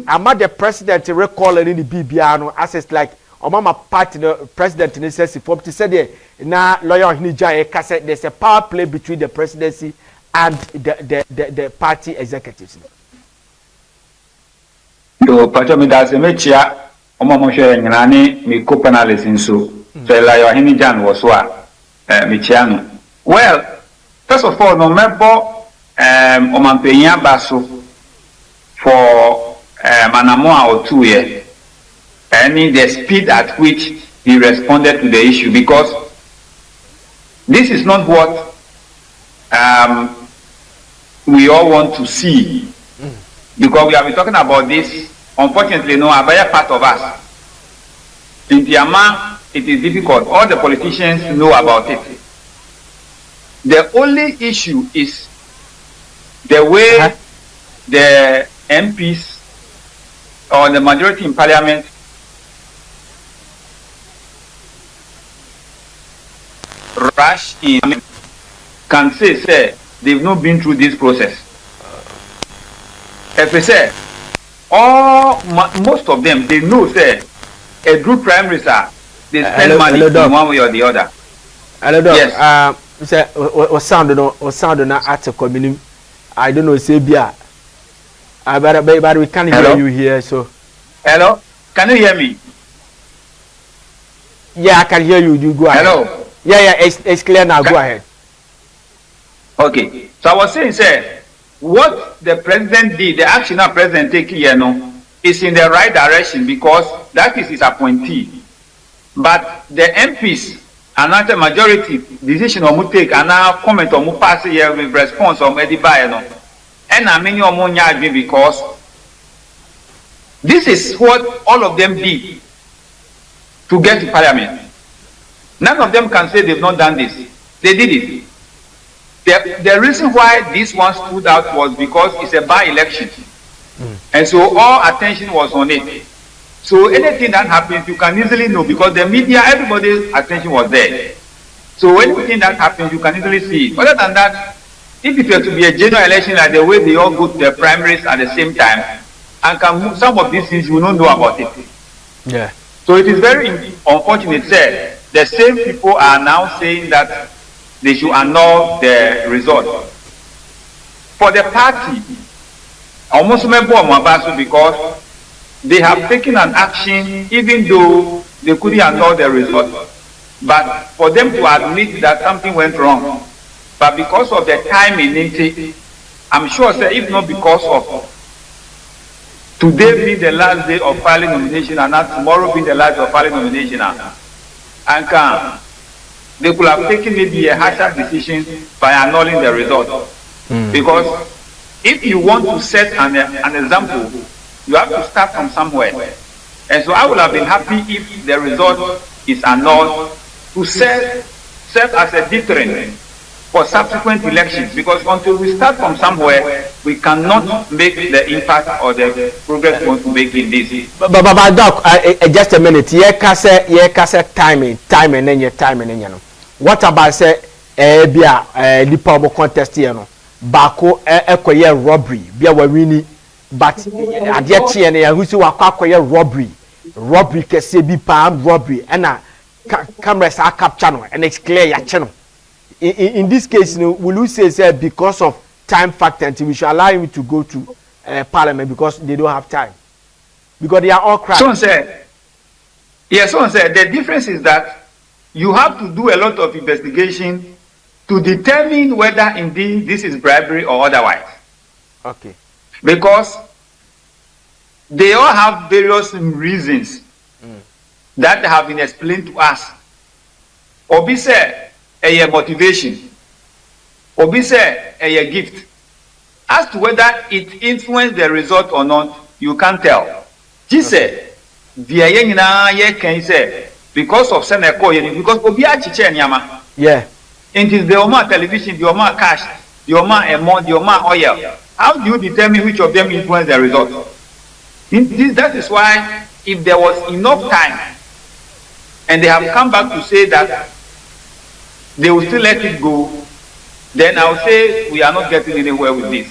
Speaker 3: ama the president recall in the BBR as it's like mama party the president says if to say na lawyer Nijai cassette there's a power play between the presidency and the party executives.
Speaker 6: Yo pato mi da se mechia omo mo hwe nyane mi ko panelist nso so lawyer Nijai was wa mechia no. Well, first of all no member omampenya baso for an hour or 2 years, and the speed at which he responded to the issue, because this is not what we all want to see, because we have been talking about this. Unfortunately, no, a very part of us. In Tiama, it is difficult. All the politicians know about it. The only issue is the way the MPs or the majority in parliament rush in can say they've not been through this process. If they say most of them they know say a group prime minister they spend money in one way or the other.
Speaker 3: Hello, yes. Or sound no article meaning I don't know say bia. But we can't hear you here, so.
Speaker 6: Hello? Can you hear me?
Speaker 3: Yeah, I can hear you. You go ahead.
Speaker 6: Hello?
Speaker 3: Yeah, it's clear now. Go ahead.
Speaker 6: Okay. So I was saying, sir, what the president did, the action that president take here, is in the right direction because that is his appointee. But the MPs another majority decision or take and now comment or pass here with response or maybe buy no. And I mean your because this is what all of them did to get to parliament. None of them can say they've not done this. They did it. The reason why this one stood out was because it's a by-election. And so all attention was on it. So anything that happens, you can easily know because the media, everybody's attention was there. So anything that happens, you can easily see it. Other than that, if it were to be a general election like the way they all go to the primaries at the same time, and some of these things you don't know about it.
Speaker 3: Yeah.
Speaker 6: So it is very unfortunate that the same people are now saying that they should annul the result. For the party, almost because they have taken an action even though they couldn't annul the result. But for them to admit that something went wrong, but because of the time in it, I'm sure if not because of today being the last day of filing nomination and not tomorrow being the last day of filing nomination, and they could have taken maybe a harsher decision by annulling the result. Because if you want to set an example, you have to start from somewhere. And so I would have been happy if the result is annulled to serve as a deterrent for subsequent elections, because until we start from somewhere, we cannot make the impact or the progress we want to make in this.
Speaker 3: But Doc, just a minute. Timing, and your timing. What about say nipa mo contest here no? Bako ekoye robbery, bia we wini, but ade tie na who say wakoye robbery kese bi palm robbery, and cameras are capture no, and it's clear ya channel. In this case, will you say because of time factor, we should allow him to go to Parliament because they don't have time? Because they are all crap.
Speaker 6: Someone said, the difference is that you have to do a lot of investigation to determine whether indeed this is bribery or otherwise.
Speaker 3: Okay.
Speaker 6: Because they all have various reasons that have been explained to us. Obi said, a motivation. Obi said a gift. As to whether it influenced the result or not, you can't tell. She said, because of Seneko, because Obi Achiche Nyama.
Speaker 3: Yeah.
Speaker 6: It is the Oma television, the Oma cash, the Oma amount, the Oma oil. How do you determine which of them influence the result? That is why, if there was enough time, and they have come back to say that they will still let it go, then I will say we are not getting anywhere with this.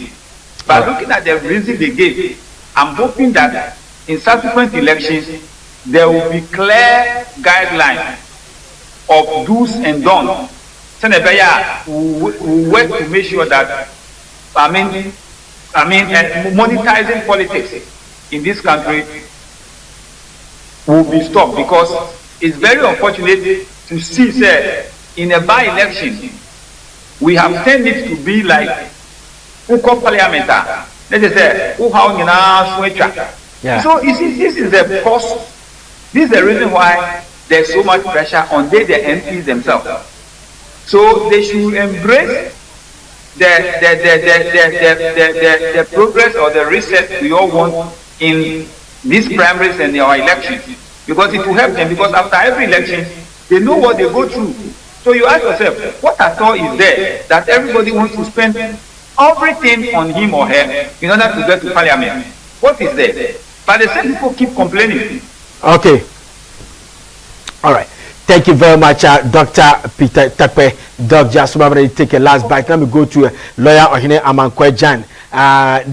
Speaker 6: But looking at the reason they gave, I'm hoping that in subsequent elections, there will be clear guidelines of do's and don'ts. Senebeya will work to make sure that, monetizing politics in this country will be stopped, because it's very unfortunate to see, say, in a by-election, we have tended it to be like Parliamentary. Let us say, so this is the cost. This is the reason why there's so much pressure on the MPs themselves. So they should embrace the progress or the reset we all want in these primaries and our elections, because it will help them. Because after every election, they know what they go through. So you ask yourself, what at all is there that everybody wants to spend everything on him or her in order to get to Parliament? What is there? But the same people keep complaining.
Speaker 3: Okay. All right. Thank you very much, Dr. Peter Tepe. Dr. Jasuma, take a last bite. Let me go to lawyer Ohine Amankwejan.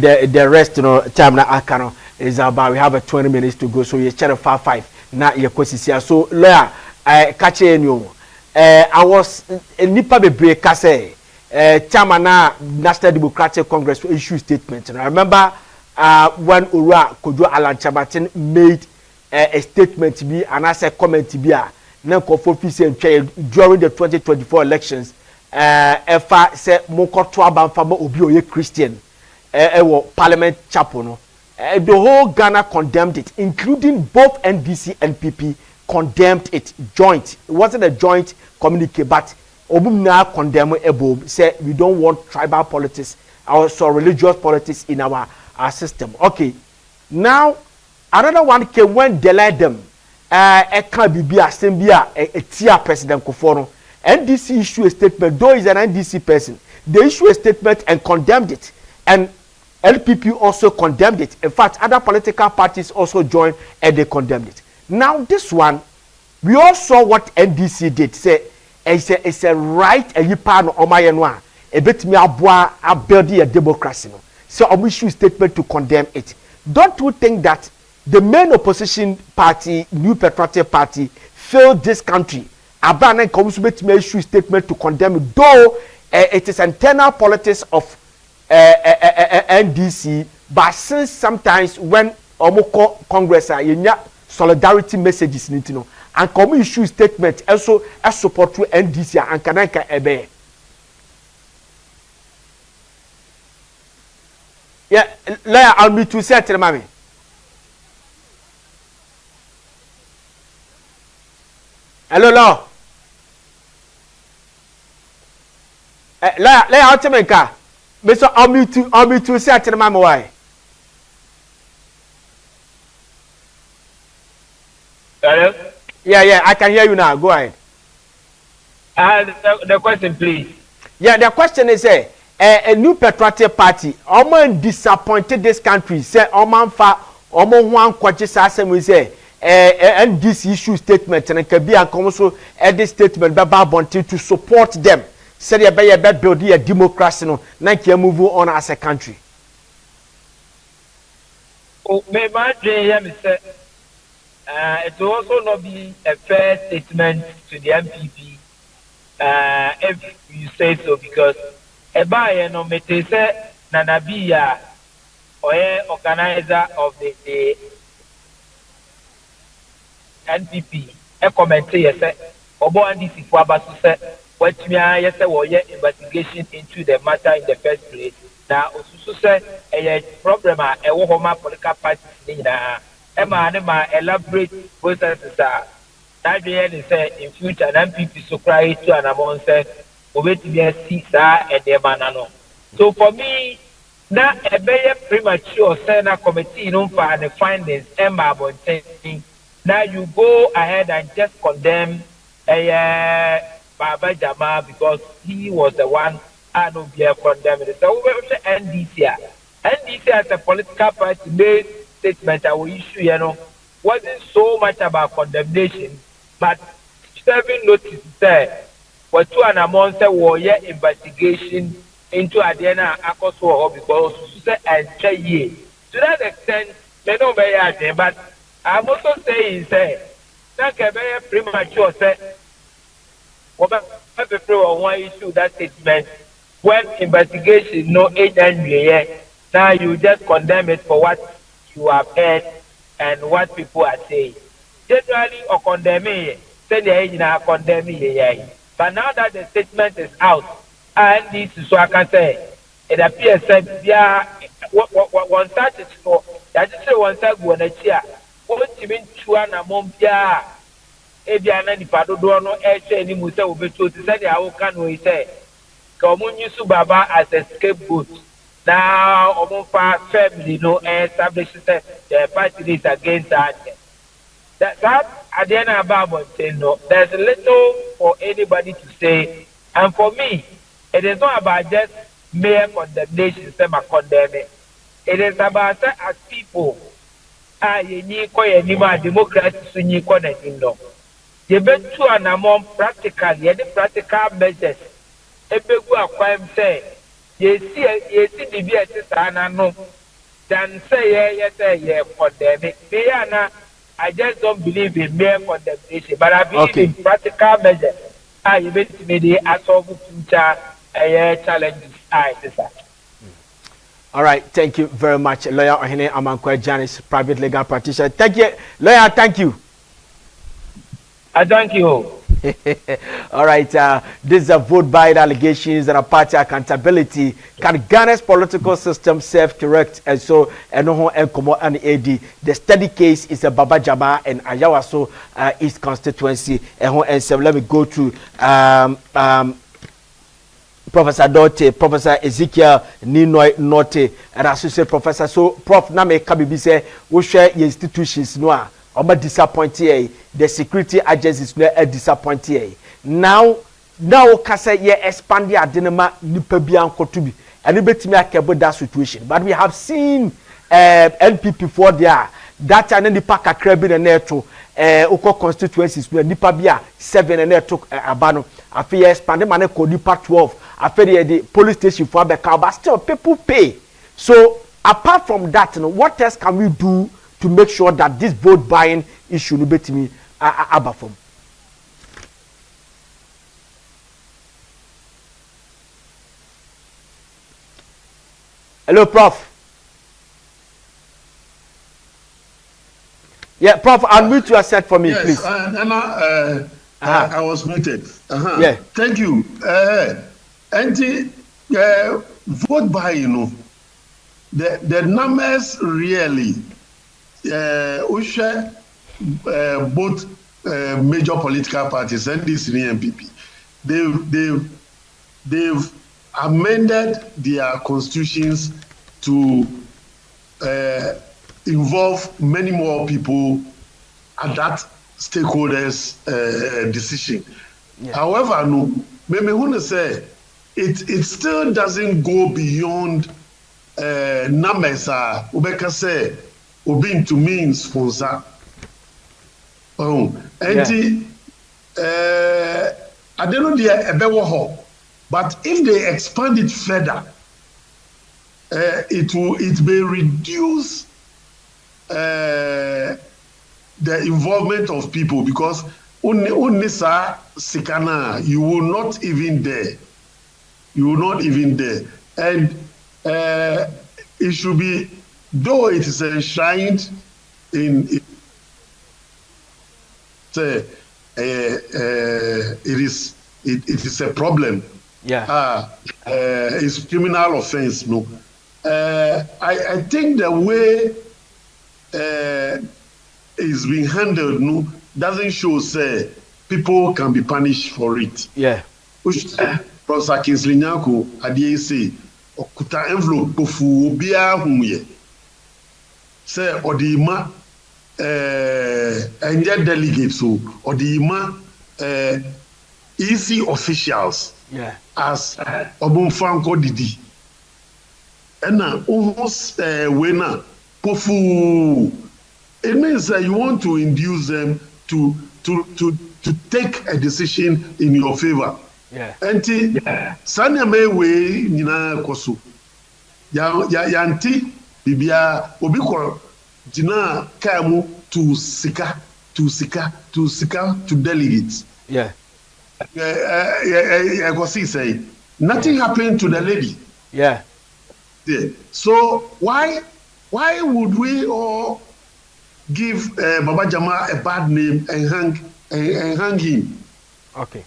Speaker 3: The rest, time na akano is about. We have 20 minutes to go, so you channel 5 na yekosisia. So lawyer, catch you. I was nipa bebre kase chairman na National Democratic Congress issue statement. And I remember when Ura Kojo Alan Chabatin made a statement to be and I said comment to be during the 2024 elections. Efa say mokoto abanfama obi oye Christian Parliament chapel no. The whole Ghana condemned it, including both NDC and PP condemned it joint. It wasn't a joint communique, but obumna condemn ebo say we don't want tribal politics also religious politics in our system. Okay, now another one came when they let them can be assembly a tier president Kufuor. NDC issue a statement, though he's an NDC person, they issue a statement and condemned it, and LPP also condemned it. In fact, other political parties also joined and they condemned it. Now this one, we all saw what NDC did. Say it's a right a yipa no omayenwa a bit me abua a building a democracy no. So we issue statement to condemn it. Don't you think that the main opposition party, New Patriotic Party, failed this country? Abana comes with me issue statement to condemn it, though it is internal politics of NDC, but since sometimes when omoko Congress solidarity messages need to know and come issue statement also as support to NDC and kanaka ebe. Yeah, lawyer, I'll be to say to mommy. Hello, law. Lawyer, how to make a Mr. I'll be to say to mommy why.
Speaker 4: Hello?
Speaker 3: Yeah, I can hear you now. Go ahead.
Speaker 4: The question, please.
Speaker 3: Yeah, the question is a New Patriotic Party. Oman disappointed this country. Say Oman one kwachi asem we say and this issue statement and can be and come also this statement by Bonte to support them. Say they be building a democracy no na move on as a country.
Speaker 4: Oh, me my dream say it will also not be a fair statement to the MPP if you say so, because Eba no mete say Nanabiya or organizer of the NPP a comment say Obo and this is what say what me yes investigation into the matter in the first place. Now also say a problem a homa political parties Emma elaborate processes are that they say in future and people so cry to an amount say wait to be a sisa and the banana. So for me, now a very premature Senate committee no for the findings Emma Bonte. Now you go ahead and just condemn a Baba Jama because he was the one I don't be condemned. So we will say NDC as a political party made statement I will issue, wasn't so much about condemnation, but serving notice there for 2 and a month investigation into Adena Akoso because and to that extent, they don't be at but I'm also saying that can be premature say one issue that statement when investigation no agent now you just condemn it for what you have heard and what people are saying. Generally, or condemning, say the agent are condemning. But now that the statement is out, and this is what I can say, it appears that yeah, one side is for that is one side when a chair, what you mean to an among Pia, Ebiana, the Padono, any Musa will be told to say, how can we say, Komun Baba as a scapegoat. Now, Omofa family establishes the party is against that. That at the end of Bible saying no, there's little for anybody to say. And for me, it is not about just mere condemnation, say my condemning. It is about as people you need democracy so you connect in law. You bet to an among practical, practical measures. If you go a say yes, the BS no then say condemning. I just don't believe in mere condemnation, but I believe in practical measures. I eventually solve future challenges.
Speaker 3: All right, thank you very much, Lawyer Ohene Amankwa Janice, private legal practitioner. Thank you, Lawyer. Thank you.
Speaker 4: I thank you.
Speaker 3: All right, this is a vote buying allegations and a party accountability. Can Ghana's political system self-correct? And so, and AD. The study case is a Baba Jama and Ayawaso East constituency. And so let me go to Professor Dote, Professor Ezekiel Ninoy Note, and Associate Professor. So, Prof, na me kabibi say, we share your institutions no Oba disappointed. The security agencies no disappointed. Now kasa ye expand the adenema nipa bia nkoto bi. And betimi akebo that situation. But we have seen NPP for there. That time nipa kakra bi na neto oko constituencies no nipa bia 7 na neto abano. Afi expand man ko nipa 12. After the police station for Abeka, but still people pay. So apart from that, what else can we do to make sure that this vote buying issue no bet me abafom? Hello, Prof. Yeah, Prof, unmute your set for me,
Speaker 5: yes,
Speaker 3: please.
Speaker 5: I was muted.
Speaker 3: Yeah.
Speaker 5: Thank you. Vote by, the numbers really, both major political parties, NDC and MPP, they've amended their constitutions to involve many more people at that stakeholders' decision. Yeah. However, no, maybe when I say it still doesn't go beyond numbers. Ubeka say obin to mean sponsor. I don't know the but if they expand it further, it may reduce the involvement of people, because unisa sikana you will not even dare. You will not even dare. And it should be, though it is enshrined it is a problem.
Speaker 3: Yeah.
Speaker 5: It's criminal offense. No. I think the way it's being handled doesn't show say people can be punished for it.
Speaker 3: Yeah.
Speaker 5: Professor Kingsley Nyako adie say okuta envelope pofu obia humye say odima enje delegates so odima EC officials,
Speaker 3: yeah,
Speaker 5: as Obunfanko Didi. And almost winner pofu. It means that you want to induce them to take a decision in your favor.
Speaker 3: Yeah.
Speaker 5: And Sanya Mewe Nina Kosu. Yanti Bibia Obiko Jina Kamu to Sika to delegates.
Speaker 3: Yeah.
Speaker 5: I go see say nothing happened to the lady.
Speaker 3: Yeah.
Speaker 5: Yeah. So why would we all give Baba Jama a bad name and hang him?
Speaker 3: Okay.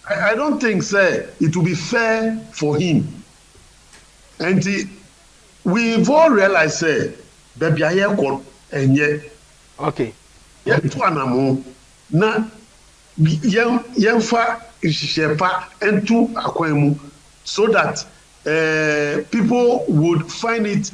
Speaker 5: I don't think, sir, it will be fair for him. And we've all realized, sir, baby, I have and yet.
Speaker 3: Okay.
Speaker 5: Yeah, to anamo na yemfa ishepa into akwemu, so that people would find it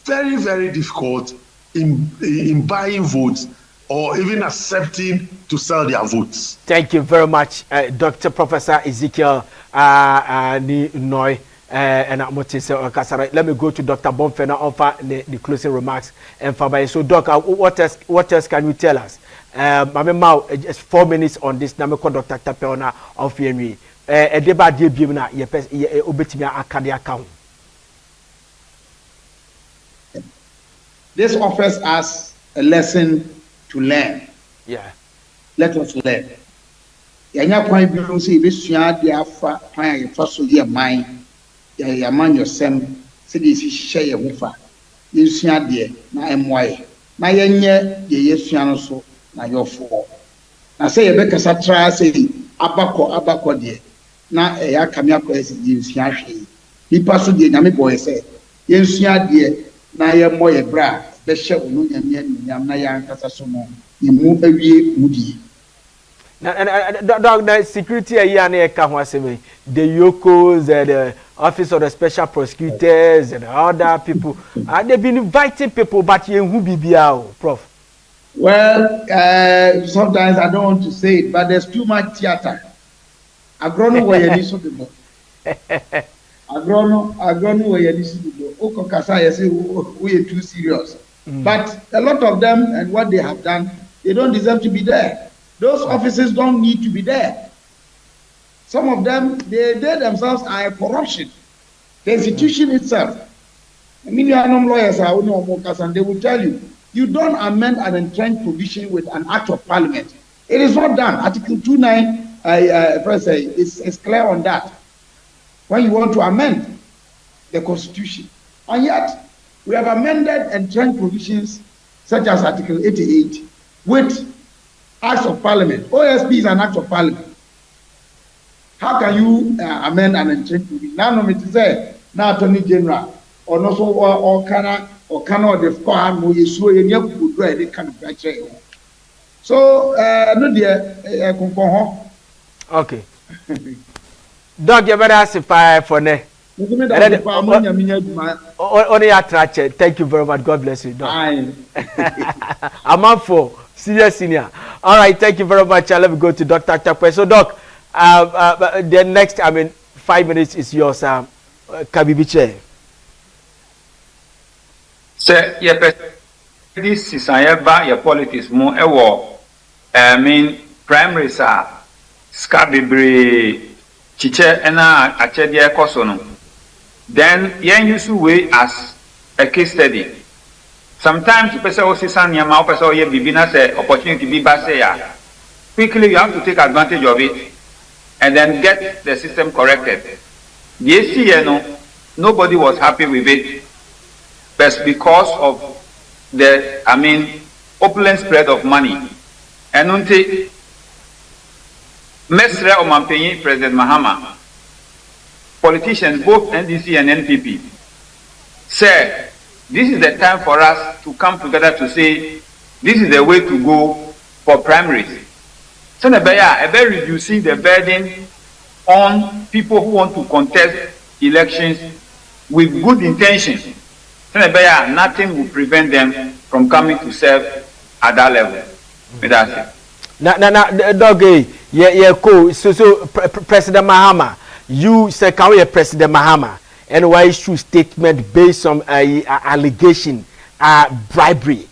Speaker 5: very, very difficult in buying votes or even accepting to sell their votes.
Speaker 3: Thank you very much, Dr. Professor Ezekiel Ninoy. And I'm let me go to Dr. Bonfena offer the closing remarks. And so, Doc, what else can you tell us? Just 4 minutes on this. Now, Dr. Tapeona of Yemi. A debate bimna obetimia akade account.
Speaker 2: This offers us a lesson to learn.
Speaker 3: Yeah.
Speaker 2: Let us learn. Yanya point bi say besua de afa pan ya fa so ye man ya man yosem se de si hye ye ho fa. Yesua de na emoye. Na yenye ye yesua no so na yofo. na say ye be kasa tra say abakọ de na ya kamia ko esi nsua hwe nipa so de nyame boy say ye nsua de na ye moye bra be hye onu nyam na ya nkasa so mo imu awie mudi
Speaker 3: the security here na eka ho aseme the yokos the office of the special prosecutors and other people they've been inviting people but ye hu bibia o prof.
Speaker 2: Well, sometimes I don't want to say it, but there's too much theater. Agrono where you listen to go. Agrono where you listen to go. Oko kasa you say we are too serious. But a lot of them and what they have done, they don't deserve to be there. Those officers don't need to be there. Some of them, they themselves are corruption. The institution itself. I mean, you are no lawyers, and they will tell you, you don't amend an entrenched provision with an act of parliament. It is not done. Article 29, is clear on that. When you want to amend the constitution. And yet, we have amended entrenched provisions such as Article 88 with acts of parliament. OSP is an act of parliament. How can you amend an entrenched provision? Now, no, it is there. Now, Attorney General, or no, or cannot the farm who is so in your good way, kind of actually. So, no, dear,
Speaker 3: okay. Dog, you better ask for ne. Only attraction. Thank you very much. God bless you. I'm up for senior. All right. Thank you very much. Let me go to Dr. Chakwe. So, Doc, the next, 5 minutes is yours. Kabibiche.
Speaker 6: Sir, this is your politics more primaries are Scapegoating, chiche ena achedia kosono. Then yen use way as a case study. Sometimes you person also san yama person ye bibina say opportunity be say ya. Quickly you have to take advantage of it and then get the system corrected. The ACN, nobody was happy with it. But because of the, opulent spread of money. And until Mesre Omampenyi, President Mahama, politicians, both NDC and NPP, said, this is the time for us to come together to say, this is the way to go for primaries. So, about reducing the burden on people who want to contest elections with good intentions. Nothing will prevent them from coming to serve at that level. That's it.
Speaker 3: Now, Doggy, cool. So, President Mahama, you say, can we President Mahama, and why issue statement based on allegation, bribery,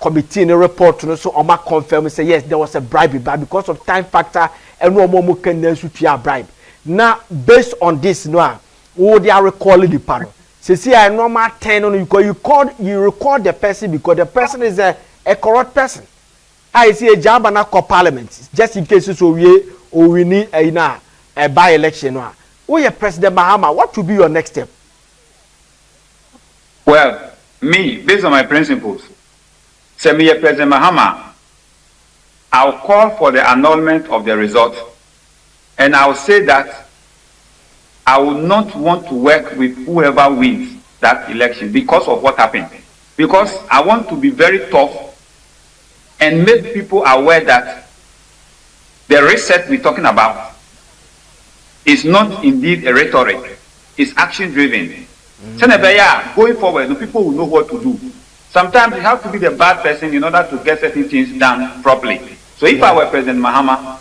Speaker 3: committee in a report, so Oma confirm say yes, there was a bribery, but because of time factor, and no more can bribe. Now, based on this, they are recalling the panel. See, I normal 10 on you because you record the person because the person is a corrupt person. I see a job and not parliament just in case so we need a by election. We are President Mahama. What will be your next step?
Speaker 6: Well, me, based on my principles, say me, President Mahama, I'll call for the annulment of the result, and I'll say that I would not want to work with whoever wins that election because of what happened. Because I want to be very tough and make people aware that the reset we're talking about is not indeed a rhetoric, it's action driven. Going forward, the people will know what to do. Sometimes you have to be the bad person in order to get certain things done properly. So if I were President Mahama,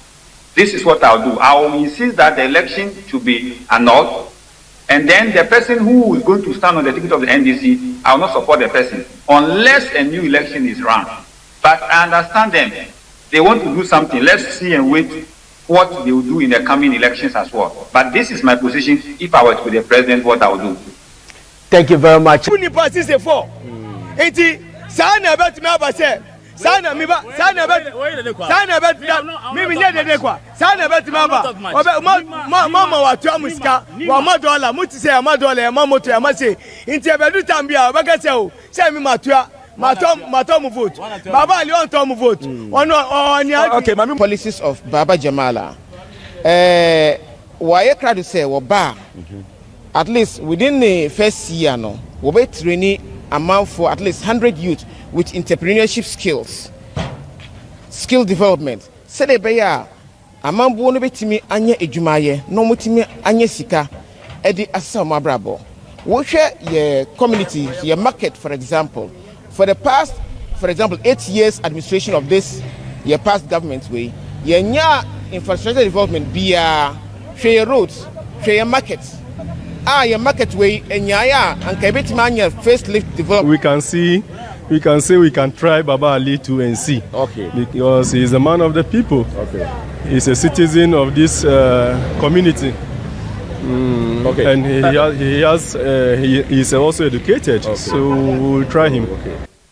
Speaker 6: this is what I'll do. I will insist that the election should be annulled, and then the person who is going to stand on the ticket of the NDC, I will not support the person unless a new election is run. But I understand them. They want to do something. Let's see and wait what they will do in the coming elections as well. But this is my position. If I were to be the president, what I would do.
Speaker 3: Thank you very much.
Speaker 7: Sana miba sana bet mimi nyede de kwa sana bet maba mama watu amuska wa madola muti se amadola ya mamoto ya mase inti abedu tambia obaka se o se mi matua matom vote. Baba Ali on tom vote.
Speaker 8: Okay, my policies of Baba Jamala. Why crowd to say bar at least within the first year no we be training amount for at least 100 youth with entrepreneurship skill development. Say they be ya amount bo no betimi anya edwumaye no mutimi anya sika e di asama brabo. We share your community, your market, for example. For the past, for example, 8 years administration of this, your past government way, your infrastructure development be share your roads, share your markets. Your market way and and kabit man your facelift development.
Speaker 9: We can say we can try Baba Ali to and see.
Speaker 8: Okay.
Speaker 9: Because he is a man of the people.
Speaker 8: Okay.
Speaker 9: He's a citizen of this community.
Speaker 8: Okay.
Speaker 9: And he is also educated, okay. So we'll try him.
Speaker 8: Okay.